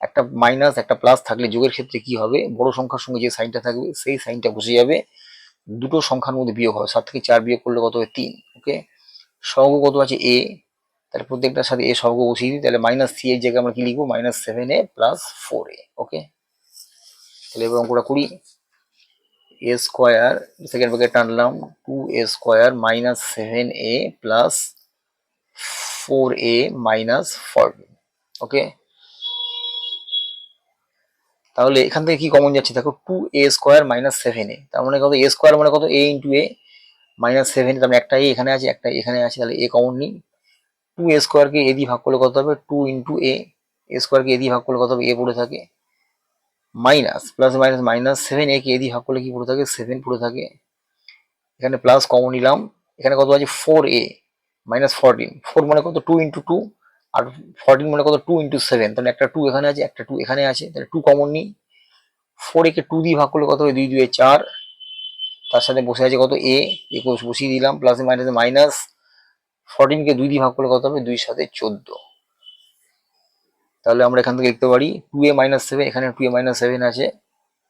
একটা মাইনাস একটা প্লাস থাকলে যোগের ক্ষেত্রে কি হবে বড় সংখ্যার সঙ্গে যে সাইনটা থাকবে সেই সাইনটা বসে যাবে, দুটো সংখ্যার মধ্যে বিয়োগ হবে, 7 থেকে 4 বিয়োগ করলে কত হবে 3। ওকে, সহগ কত আছে a, তাহলে প্রত্যেকটার সাথে a সহগ বসিয়ে দিই, তাহলে -3 এর জায়গায় আমরা কি লিখবো -7a + 4a। ওকে, তাহলে এবার অঙ্কটা করি a স্কোয়ার সেকেন্ড ব্র্যাকেট টানলাম 2a² - 7a + 4a - 14। ওকে, তাহলে এখান থেকে কি কমন যাচ্ছে দেখো 2a² - 7a, তার মানে কত a স্কোয়ার মানে কত a ইন্টু a -7, তার মানে একটা a এখানে আছে একটা এখানে আছে, তাহলে a কমন নিই। 2a² কে a দিয়ে ভাগ করলে কত হবে 2 ইন্টু a² কে a দিয়ে ভাগ করলে কত হবে a পড়ে থাকে, minus plus minus -7a K a দিয়ে ভাগ করলে কি পড়ে থাকে 7 পড়ে থাকে, এখানে প্লাস কমন নিলাম। এখানে কত আছে 4a - 14, 4 মানে কত 2 ইন্টু 2, আর 14 মানে কত 2 ইন্টু 7, তাহলে একটা 2 এখানে আছে একটা 2 এখানে আছে, তাহলে 2 কমন নিই। 4a কে 2 দিয়ে ভাগ করলে কত হবে 2 2 4, তার সাথে বসে আছে কত a, বসিয়ে দিলাম, প্লাসে মাইনাসে মাইনাস 14 কে 2 দিয়ে ভাগ করলে কত হবে 2 7 14, তাহলে আমরা এখান থেকে লিখতে পারি 2a - 7, এখানে 2a - 7 আছে,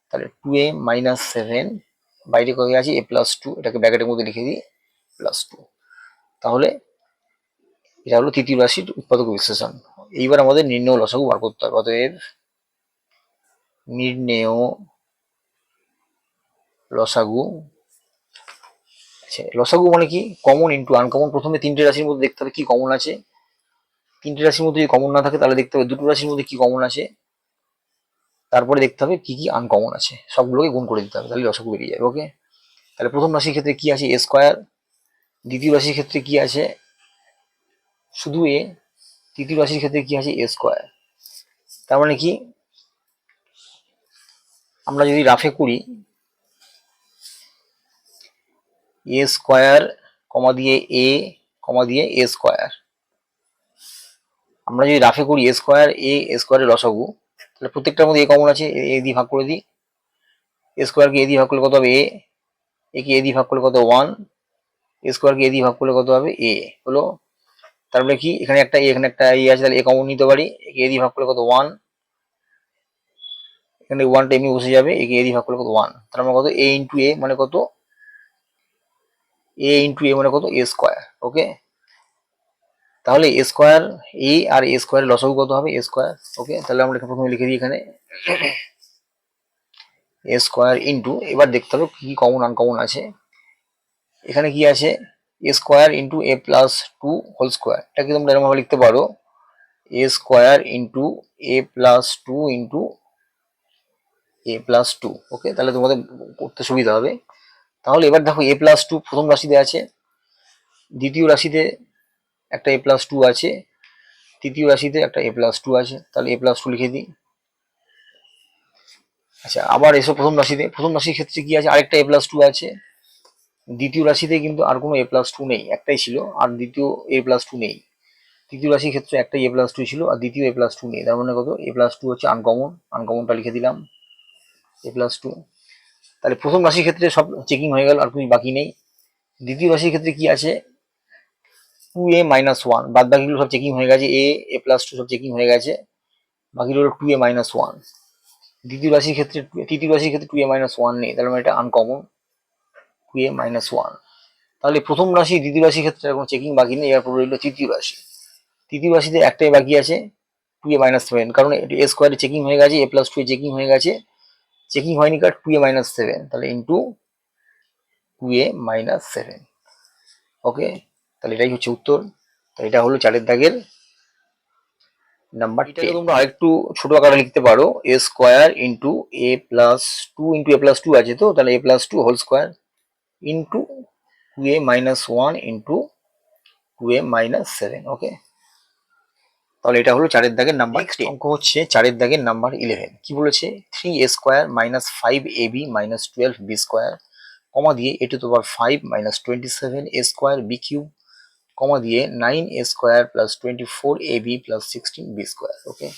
তাহলে 2a মাইনাস 7 বাইরে কত আছে a প্লাস 2, এটাকে ব্র্যাকেটের মধ্যে লিখে দিই প্লাস 2। তাহলে এটা হলো তৃতীয় রাশির উৎপাদক বিশ্লেষণ। এইবার আমাদের নির্ণেয় লসাগু বার করতে হবে। অতএব নির্ণেয় লসাগু, আচ্ছা লসাগু মানে কি কমন ইন্টু আনকমন। প্রথমে তিনটে রাশির মধ্যে দেখতে হবে কি কমন আছে, তিনটে রাশির মধ্যে যদি কমন না থাকে তাহলে দেখতে হবে দুটো রাশির মধ্যে কি কমন আছে, তারপরে দেখতে হবে কি কি আনকমন আছে, সবগুলোকে গুণ করে দিতে হবে, তাহলে লসাগু বেরিয়ে যাবে। ওকে, তাহলে প্রথম রাশির ক্ষেত্রে কি আছে এ স্কোয়ার, দ্বিতীয় রাশির ক্ষেত্রে কি আছে শুধু এ, তৃতীয় রাশির ক্ষেত্রে কি আছে এ স্কোয়ার। তার মানে কি আমরা যদি রাফে করি এ স্কোয়ার কমা দিয়ে এ কমা দিয়ে এ স্কোয়ার, আমরা যদি রাফে করি এ স্কোয়ার এ স্কোয়ারের লসাগু, তাহলে প্রত্যেকটার মধ্যে এ কমন আছে, এ দিয়ে ভাগ করে দিই, এ স্কোয়ারকে এ দিয়ে ভাগ করলে কত হবে এ কে এ দিয়ে ভাগ করলে কত 1, এ স্কোয়ারকে এ দিয়ে ভাগ করলে কত হবে এ হলো। তারপরে কি এখানে একটা এখানে একটা আছে, তাহলে এ কমন নিতে পারি, একে এ দিয়ে ভাগ করলে কত 1, এখানে 1টা এমনি বসে যাবে, একে এ দিয়ে ভাগ করলে কত 1, তার মানে কত এ ইন্টু এ মানে কত এ ইন্টু এ মানে কত এ স্কোয়ার। ওকে, তাহলে এ স্কোয়ার এ আর এ স্কোয়ারের লসাগু কত হবে এ স্কোয়ার। ওকে, তাহলে আমরা প্রথমে লিখে দিই এখানে এ স্কোয়ার ইন্টু, এবার দেখতে হবে কি কমন আনকমন আছে। এখানে কি আছে এ square into a plus 2 whole square, এটাকে তোমরা এরকম ভাবে লিখতে পারো a square into a plus 2 into a plus 2। Okay, তাহলে তোমাদের করতে সুবিধা হবে। তাহলে এবার দেখো এ প্লাস 2 প্রথম রাশিতে আছে, দ্বিতীয় রাশিতে একটা এ প্লাস 2 আছে, তৃতীয় রাশিতে একটা এ প্লাস 2 আছে, তাহলে এ প্লাস 2 লিখে দিই। আচ্ছা আবার এসো প্রথম রাশিতে, প্রথম রাশির ক্ষেত্রে কি আছে আরেকটা এ প্লাস 2 আছে, দ্বিতীয় রাশিতে কিন্তু আর কোনো এ প্লাস 2 নেই, একটাই ছিল আর দ্বিতীয় এ প্লাস 2 নেই। তৃতীয় রাশির ক্ষেত্রে একটাই এ প্লাস 2 ছিল আর দ্বিতীয় এ প্লাস 2 নেই, তার মানে কত এ প্লাস 2 হচ্ছে আনকমন, আনকমনটা লিখে দিলাম এ প্লাস 2। তাহলে প্রথম রাশির ক্ষেত্রে সব চেকিং হয়ে গেল আর কিছু বাকি নেই। দ্বিতীয় রাশির ক্ষেত্রে কি আছে 2a মাইনাস 1, বাদ বাকিগুলো সব চেকিং হয়ে গেছে, এ প্লাস 2 সব চেকিং হয়ে গেছে, বাকি হলো 2a মাইনাস 1। দ্বিতীয় রাশির ক্ষেত্রে তৃতীয় রাশির ক্ষেত্রে 2a মাইনাস 1 নেই, তাহলে মানে এটা আনকমন 2a মাইনাস 1। তাহলে প্রথম রাশি দ্বিতীয় রাশির ক্ষেত্রে এখন চেকিং বাকি নেই, এরপর রইল তৃতীয় রাশি, তৃতীয় রাশিতে একটাই বাকি আছে 2a মাইনাস 7, কারণ এ স্কোয়ারে চেকিং হয়ে গেছে, এ প্লাস 2 চেকিং হয়ে গেছে, চেকিং হয়নি কার 2a মাইনাস 7, তাহলে ইন্টু 2a মাইনাস 7। ওকে, তাহলে এটাই হচ্ছে উত্তর। তাহলে এটা হলো 4 দাগের নাম্বার 10। তোমরা আরেকটু ছোট আকারে লিখতে পারো a square into a plus 2 into a plus 2 আছে, তো তাহলে a plus 2 whole square into 2a minus 1 into 2a minus 7। Okay, তাহলে এটা হলো 4 দাগের নাম্বার। নেক্সট অঙ্ক হচ্ছে 4 দাগের নাম্বার 11। কি বলেছে 3a square minus 5ab minus 12b square comma দিয়ে a to the power 5 minus 27a square b cube comma দিয়ে 9a square plus 24ab plus 16b square. Okay,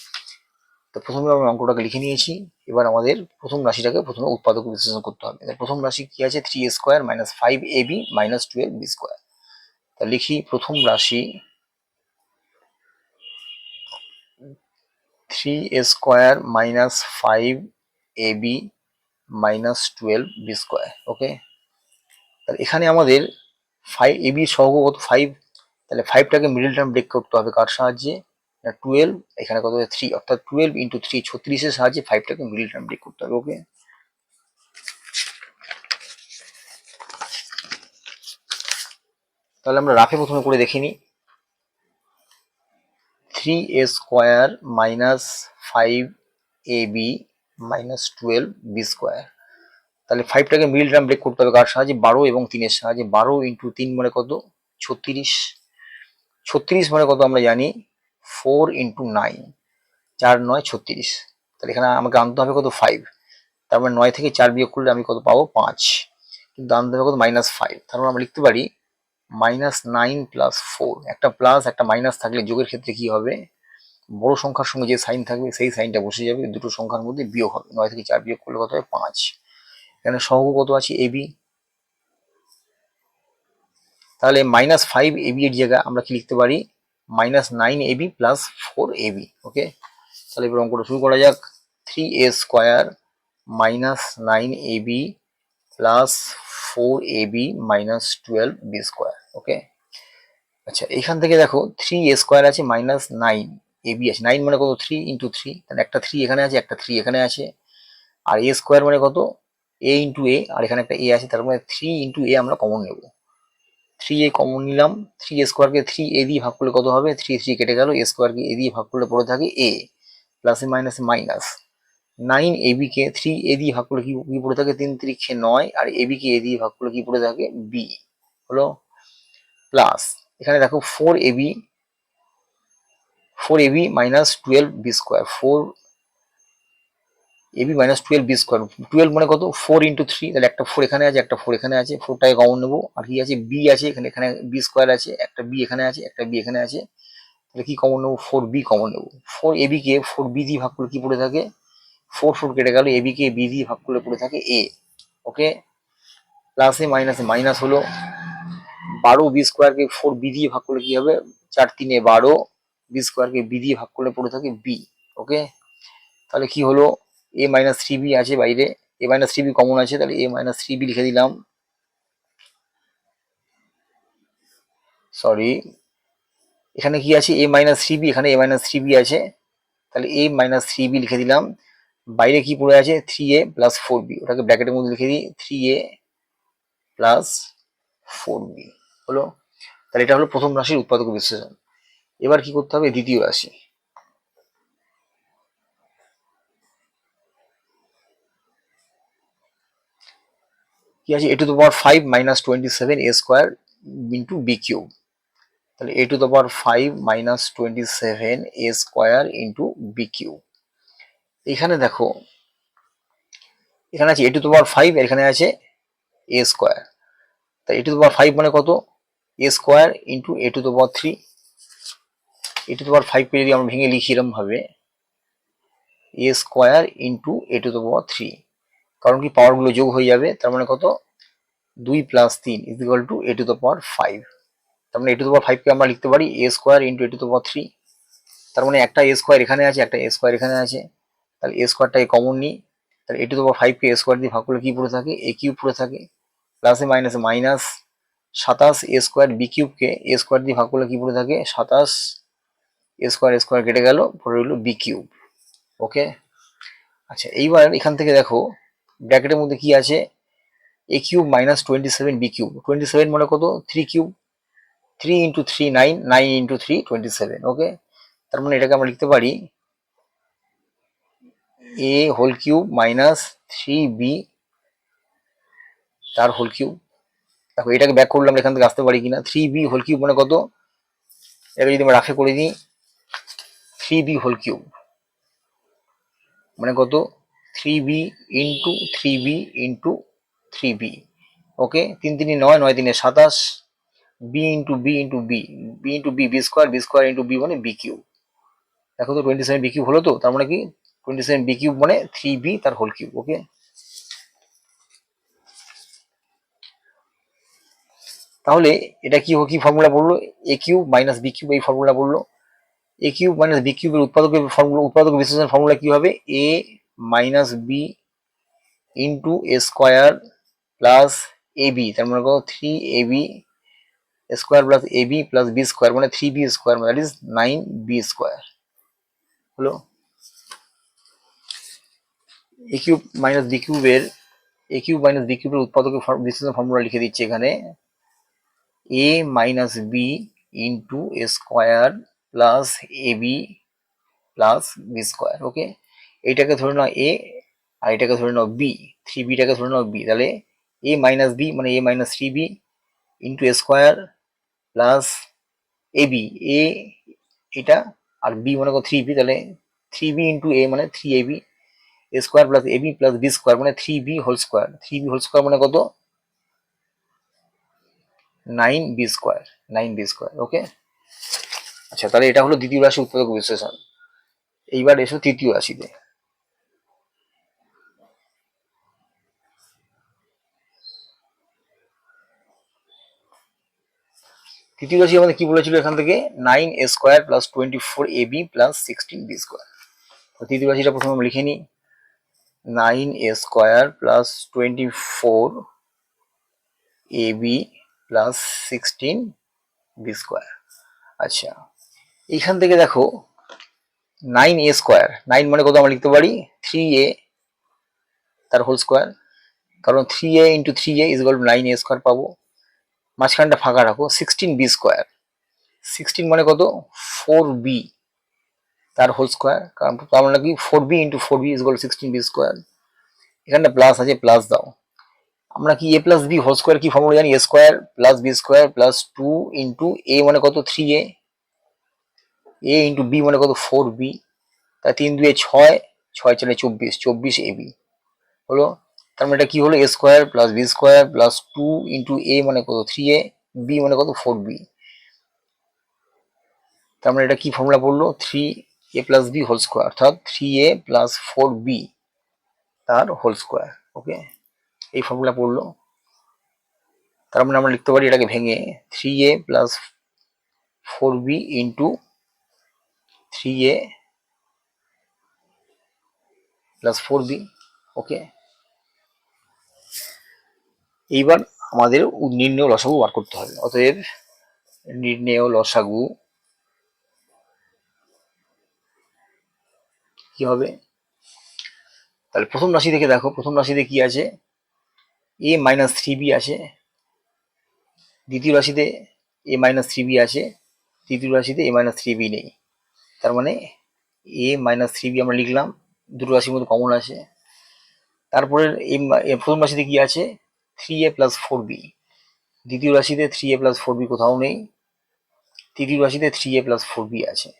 তো প্রথমে আমরা অঙ্কটাকে লিখে নিয়েছি, এবার আমাদের প্রথম রাশিটাকে প্রথমে উৎপাদক বিশ্লেষণ করতে হবে। প্রথম রাশি কি আছে 3a square minus 5ab minus 12b square. তা লিখি প্রথম রাশি 3a square minus 5ab minus 12b square. Okay, তাহলে এখানে আমাদের 5ab সহগ কত 5, তাহলে 5টাকে মিডল টার্ম ব্রেক করতে হবে কার সাহায্যে না 12, এখানে কত 3, অর্থাৎ 12 ইন্টু 3 36-এর সাহায্যে 5টাকে মিডল টার্ম ব্রেক করতে হবে। ওকে, তাহলে আমরা রাফে প্রথমে করে দেখে নিই 3a square minus 5ab minus 12b square, তাহলে 5টাকে মিডল টার্ম ব্রেক করতে হবে কার সাহায্যে 12 এবং 3-এর সাহায্যে। 12 ইন্টু 3 মানে কত 36, 36 মানে কত আমরা জানি 4 ইন্টু 9, 4 9 36, তাহলে এখানে আমাকে আনতে হবে কত 5, তার মানে 9 থেকে 4 বিয়োগ করলে আমি কত পাবো 5, কিন্তু আনতে হবে কত মাইনাস 5, তারপর আমরা লিখতে পারি মাইনাস 9 প্লাস 4, একটা প্লাস একটা মাইনাস থাকলে যোগের ক্ষেত্রে কি হবে বড় সংখ্যার সঙ্গে যে সাইন থাকবে সেই সাইনটা বসে যাবে, দুটো সংখ্যার মধ্যে বিয়োগ হবে, 9 থেকে 4 বিয়োগ করলে কত হবে 5। এখানে সহগ কত আছে এবি, তাহলে মাইনাস 5ab এর জায়গায় আমরা কি লিখতে পারি মাইনাস 9ab প্লাস 4ab। ওকে, তাহলে এবার অঙ্কটা শুরু করা যাক 3a square minus 9ab plus 4ab minus 12b square. Okay, আচ্ছা এখান থেকে দেখো 3a স্কোয়ার আছে মাইনাস 9ab আছে। 9 মানে কত? 3 ইন্টু 3, তাহলে একটা 3 এখানে আছে, একটা 3 এখানে আছে। আর a স্কোয়ার মানে কত? a ইন্টু a, আর এখানে একটা a আছে, তার মানে 3 ইন্টু a আমরা কমন নেব। 3a কমন নিলাম, 3a স্কোয়ারকে 3a দিয়ে ভাগ করলে কত হবে? 3 3 কেটে গেল, a স্কোয়ারকে a দিয়ে ভাগ করলে পড়ে থাকে a, প্লাসে মাইনাসে মাইনাস 9ab কে 3a দিয়ে ভাগ করলে কি পড়ে থাকে? 3 3 9, আর ab কে a দিয়ে ভাগ করলে কি পড়ে থাকে? b হলো, প্লাস এখানে দেখো 4ab minus 12b square, 4ab minus 12b square. 12 মানে কত? 4 ইন্টু 3, তাহলে একটা 4 এখানে আছে, একটা 4 এখানে আছে, 4টাকে কমন নেবো। আর কি আছে? b আছে এখানে, এখানে b স্কোয়ার আছে, একটা b এখানে আছে, একটা b এখানে আছে, তাহলে কি কমন নেবো? 4b কমন নেবো। 4ab কে 4b দিয়ে ভাগ করলে কি পড়ে থাকে? 4 4 কেটে গেল, ab কে b দিয়ে ভাগ করলে পড়ে থাকে a। ওকে, প্লাসে মাইনাসে মাইনাস হলো, 12b স্কোয়ারকে 4b দিয়ে ভাগ করলে কি হবে? 4 3 12, b স্কোয়ারকে b দিয়ে ভাগ করলে পড়ে থাকে b। ওকে, তাহলে কি হলো? a মাইনাস 3b আছে বাইরে, a মাইনাস 3b কমন আছে, তাহলে a মাইনাস 3b লিখে দিলাম। সরি, এখানে কি আছে? a মাইনাস 3b, এখানে a মাইনাস 3b আছে, তাহলে a মাইনাস 3b লিখে দিলাম। বাইরে কি পড়ে আছে? 3a প্লাস 4b, ওটাকে ব্র্যাকেটের মধ্যে লিখে দিই, 3a প্লাস 4b হলো। তাহলে এটা হলো প্রথম রাশির উৎপাদক বিশ্লেষণ। এবার কি করতে হবে? দ্বিতীয় রাশি। কি আছে? a two the power 5 minus 27 a square into b cube. তাহলে a two the power 5 minus 27 a square into b cube. এখানে দেখো, এখানে আছে a টু দ্য পাওয়ার 5, এখানে আছে a স্কোয়ার। তাই a টু দ্য পাওয়ার 5 মানে কত? a square into a two the power 3। a two the পাওয়ার 5 কে যদি আমরা ভেঙে লিখি এরকম ভাবে, a square into a two the পাওয়ার 3, কারণ কি পাওয়ার গুলো যোগ হয়ে যাবে, তার মানে কত? 2 plus 3 is equal to a two the পাওয়ার 5। তার মানে a টু দ্য পাওয়ার 5 কে আমরা লিখতে পারি a square into a two the পাওয়ার 3। তার মানে একটা a স্কোয়ার এখানে আছে, একটা a স্কোয়ার এখানে আছে, তাহলে a স্কোয়ারটাকে কমন নিই। তাহলে a two the power 5 K a square দিয়ে ভাগ করলে কি পড়ে থাকে? a কিউব পড়ে থাকে, প্লাসে মাইনাসে minus 27 a square b cube K a square দিয়ে ভাগ করলে কি পড়ে থাকে? 27, a স্কোয়ার কেটে গেল, পড়ে রইল b কিউব। ওকে, আচ্ছা এইবার এখান থেকে দেখো ব্র্যাকেটের মধ্যে কি আছে? a cube minus 27 b cube. 27 মানে কত? 3 কিউব, 3 ইন্টু 3 9, 9 ইন্টু 3 27। ওকে, তার মানে এটাকে আমরা লিখতে পারি a whole cube minus 3b তার হোল কিউব। দেখো এটাকে ব্যাক করলে আমরা এখান থেকে আসতে পারি কিনা। 3b হোল কিউব মানে কত? এটাকে যদি আমরা রাফে করে দিই, 3b হোল কিউব মানে কত? 3b into 3b into 3b। ওকে, 3 3 9, 9 3 27, b into b into b, b into b b square into b মানে b কিউব। দেখো তো 27 b কিউব হলো তো, তার মানে কি 27 b কিউব মানে 3b তার হোল কিউব। ওকে, তাহলে এটা কি কি ফর্মুলা বললো? a cube minus b cube, এই ফর্মুলা বললো। a কিউব মাইনাস b কিউবের উৎপাদকের ফর্মুলা, উৎপাদক বিশ্লেষণ ফর্মুলা কি হবে? a minus b into a square plus ab, তার মানে কত? 3ab square plus ab plus b square মানে 3b square, that is 9b square হলো। a কিউব মাইনাস b কিউবের, a কিউব মাইনাস b কিউবের উৎপাদকের বিশ্লেষণ ফর্মুলা লিখে দিচ্ছি এখানে, a minus b into a square plus ab plus b square. Okay, এইটাকে ধরে নাও a, আর এটাকে ধরে নাও b, 3bটাকে ধরে নাও b, তাহলে a মাইনাস b মানে a minus 3b into a square plus ab, a এটা, আর b মানে কত? 3b, তাহলে 3b ইন্টু a মানে 3ab, a square plus ab plus b square মানে 3b whole square, 3b whole square মানে কত? 9b square, 9b square. Okay, আচ্ছা তাহলে এটা হলো দ্বিতীয় রাশি উৎপাদক বিশ্লেষণ। এইবার এসো তৃতীয় রাশিতে। তৃতীয় রাশি আমাদের কি বলেছিল এখান থেকে? 9a square plus 24ab plus 16b square. তৃতীয় রাশিটা প্রথমে আমরা লিখে নিই। 9a² plus 24ab plus 16b²। আচ্ছা, এইখান থেকে দেখো 9a², 9 মানে কত আমরা লিখতে পারি 3a তার হোল স্কোয়ার, কারণ 3a into 3a is equal to 9a² পাবো। মাঝখানটা ফাঁকা রাখো, 16b², 16 মানে কত 4b তার হোল স্কোয়ার, কারণ তার মানে কি 4b into 4b is equal to 16b²। এখানটা প্লাস আছে, প্লাস দাও। আমরা কি a plus B whole square কি ফর্মুলা জানি, a² plus b² plus 2 into a মানে কত 3a, a ইন্টু b মানে কত 4b, তাই 3 2 6, 6 4 24, 24ab হলো। তার মানে এটা কি হলো a² plus b² plus 2 into a মানে কত 3a, b মানে কত 4b। তার মানে এটা কি ফর্মুলা পড়লো 3a plus b whole square, অর্থাৎ 3a প্লাস 4b তার হোল স্কোয়ার। ওকে, এই ফর্মুলা পড়লো। তার মানে আমরা লিখতে পারি এটাকে ভেঙে 3a plus 4b into 3a plus 4b। ওকে, এইবার আমাদের নির্ণেয় লসাগু বার করতে হবে। অতএব নির্ণেয় লসাগু কি হবে, তাহলে প্রথম রাশি থেকে দেখো, প্রথম রাশিতে কি আছে a মাইনাস 3b আছে, দ্বিতীয় রাশিতে a মাইনাস 3b আছে, তৃতীয় রাশিতে a মাইনাস 3b নেই। তার মানে a মাইনাস 3b আমরা লিখলাম, দুটো রাশির মধ্যে কমন আছে। তারপরে প্রথম রাশিতে কি আছে 3a প্লাস 4b, দ্বিতীয় রাশিতে 3a প্লাস 4b কোথাও নেই, তৃতীয় রাশিতে 3a প্লাস 4b আছে।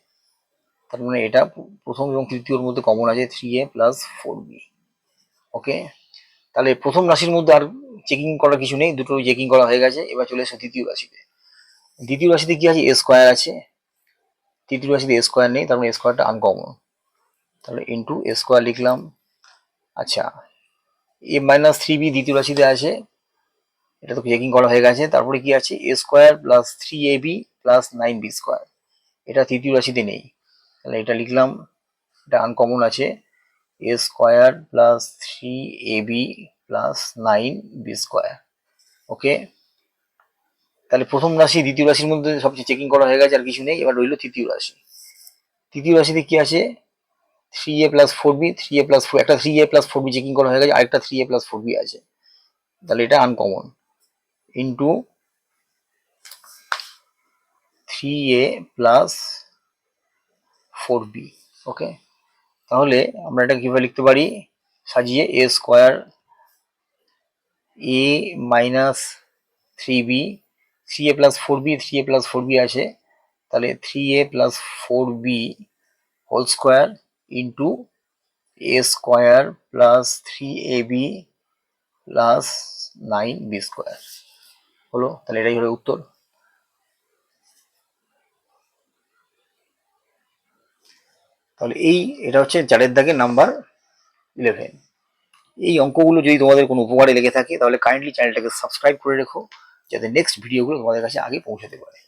তার মানে এটা প্রথম এবং তৃতীয়র মধ্যে কমন আছে 3a প্লাস 4b। ওকে, তাহলে প্রথম রাশির মধ্যে আর চেকিং করার কিছু নেই, দুটো চেকিং করা হয়ে গেছে। এবার চলে এসো দ্বিতীয় রাশিতে। দ্বিতীয় রাশিতে কি আছে a² আছে, তৃতীয় রাশিতে a² নেই, তার মানে a² আনকমন, তাহলে ইন্টু a² লিখলাম। আচ্ছা, a মাইনাস 3b দ্বিতীয় রাশিতে আছে, এটা তো চেকিং করা হয়ে গেছে। তারপরে কি আছে a² plus 3ab plus 9b², এটা তৃতীয় রাশিতে নেই, তাহলে এটা লিখলাম, এটা আনকমন আছে a² plus 3ab plus 9b²। ওকে, তাহলে প্রথম রাশি দ্বিতীয় রাশির মধ্যে সবচেয়ে চেকিং করা হয়ে গেছে, আর কিছু নেই। এবার রইল তৃতীয় রাশি। তৃতীয় রাশিতে কি আছে 3a plus 4b, 3a plus 4, একটা 3a প্লাস 4b চেকিং করা হয়ে গেছে, আরেকটা 3a প্লাস 4b আছে, তাহলে এটা uncommon into 3a plus 4b। ওকে, তাহলে আমরা এটা কিভাবে লিখতে পারি সাজিয়ে, a² a minus 3b, 3a plus 4b, 3a plus 4b আছে, তাহলে 3a plus 4b whole square into a² plus 3ab plus 9b² হলো। তাহলে এটাই হলো উত্তর। তাহলে এটা হচ্ছে 4 দাগের নাম্বার 11। এই অঙ্কগুলো যদি তোমাদের কোনো উপকারে লেগে থাকে তাহলে কাইন্ডলি চ্যানেলটাকে সাবস্ক্রাইব করে রেখো, যাতে নেক্সট ভিডিওগুলো তোমাদের কাছে আগে পৌঁছাতে পারে।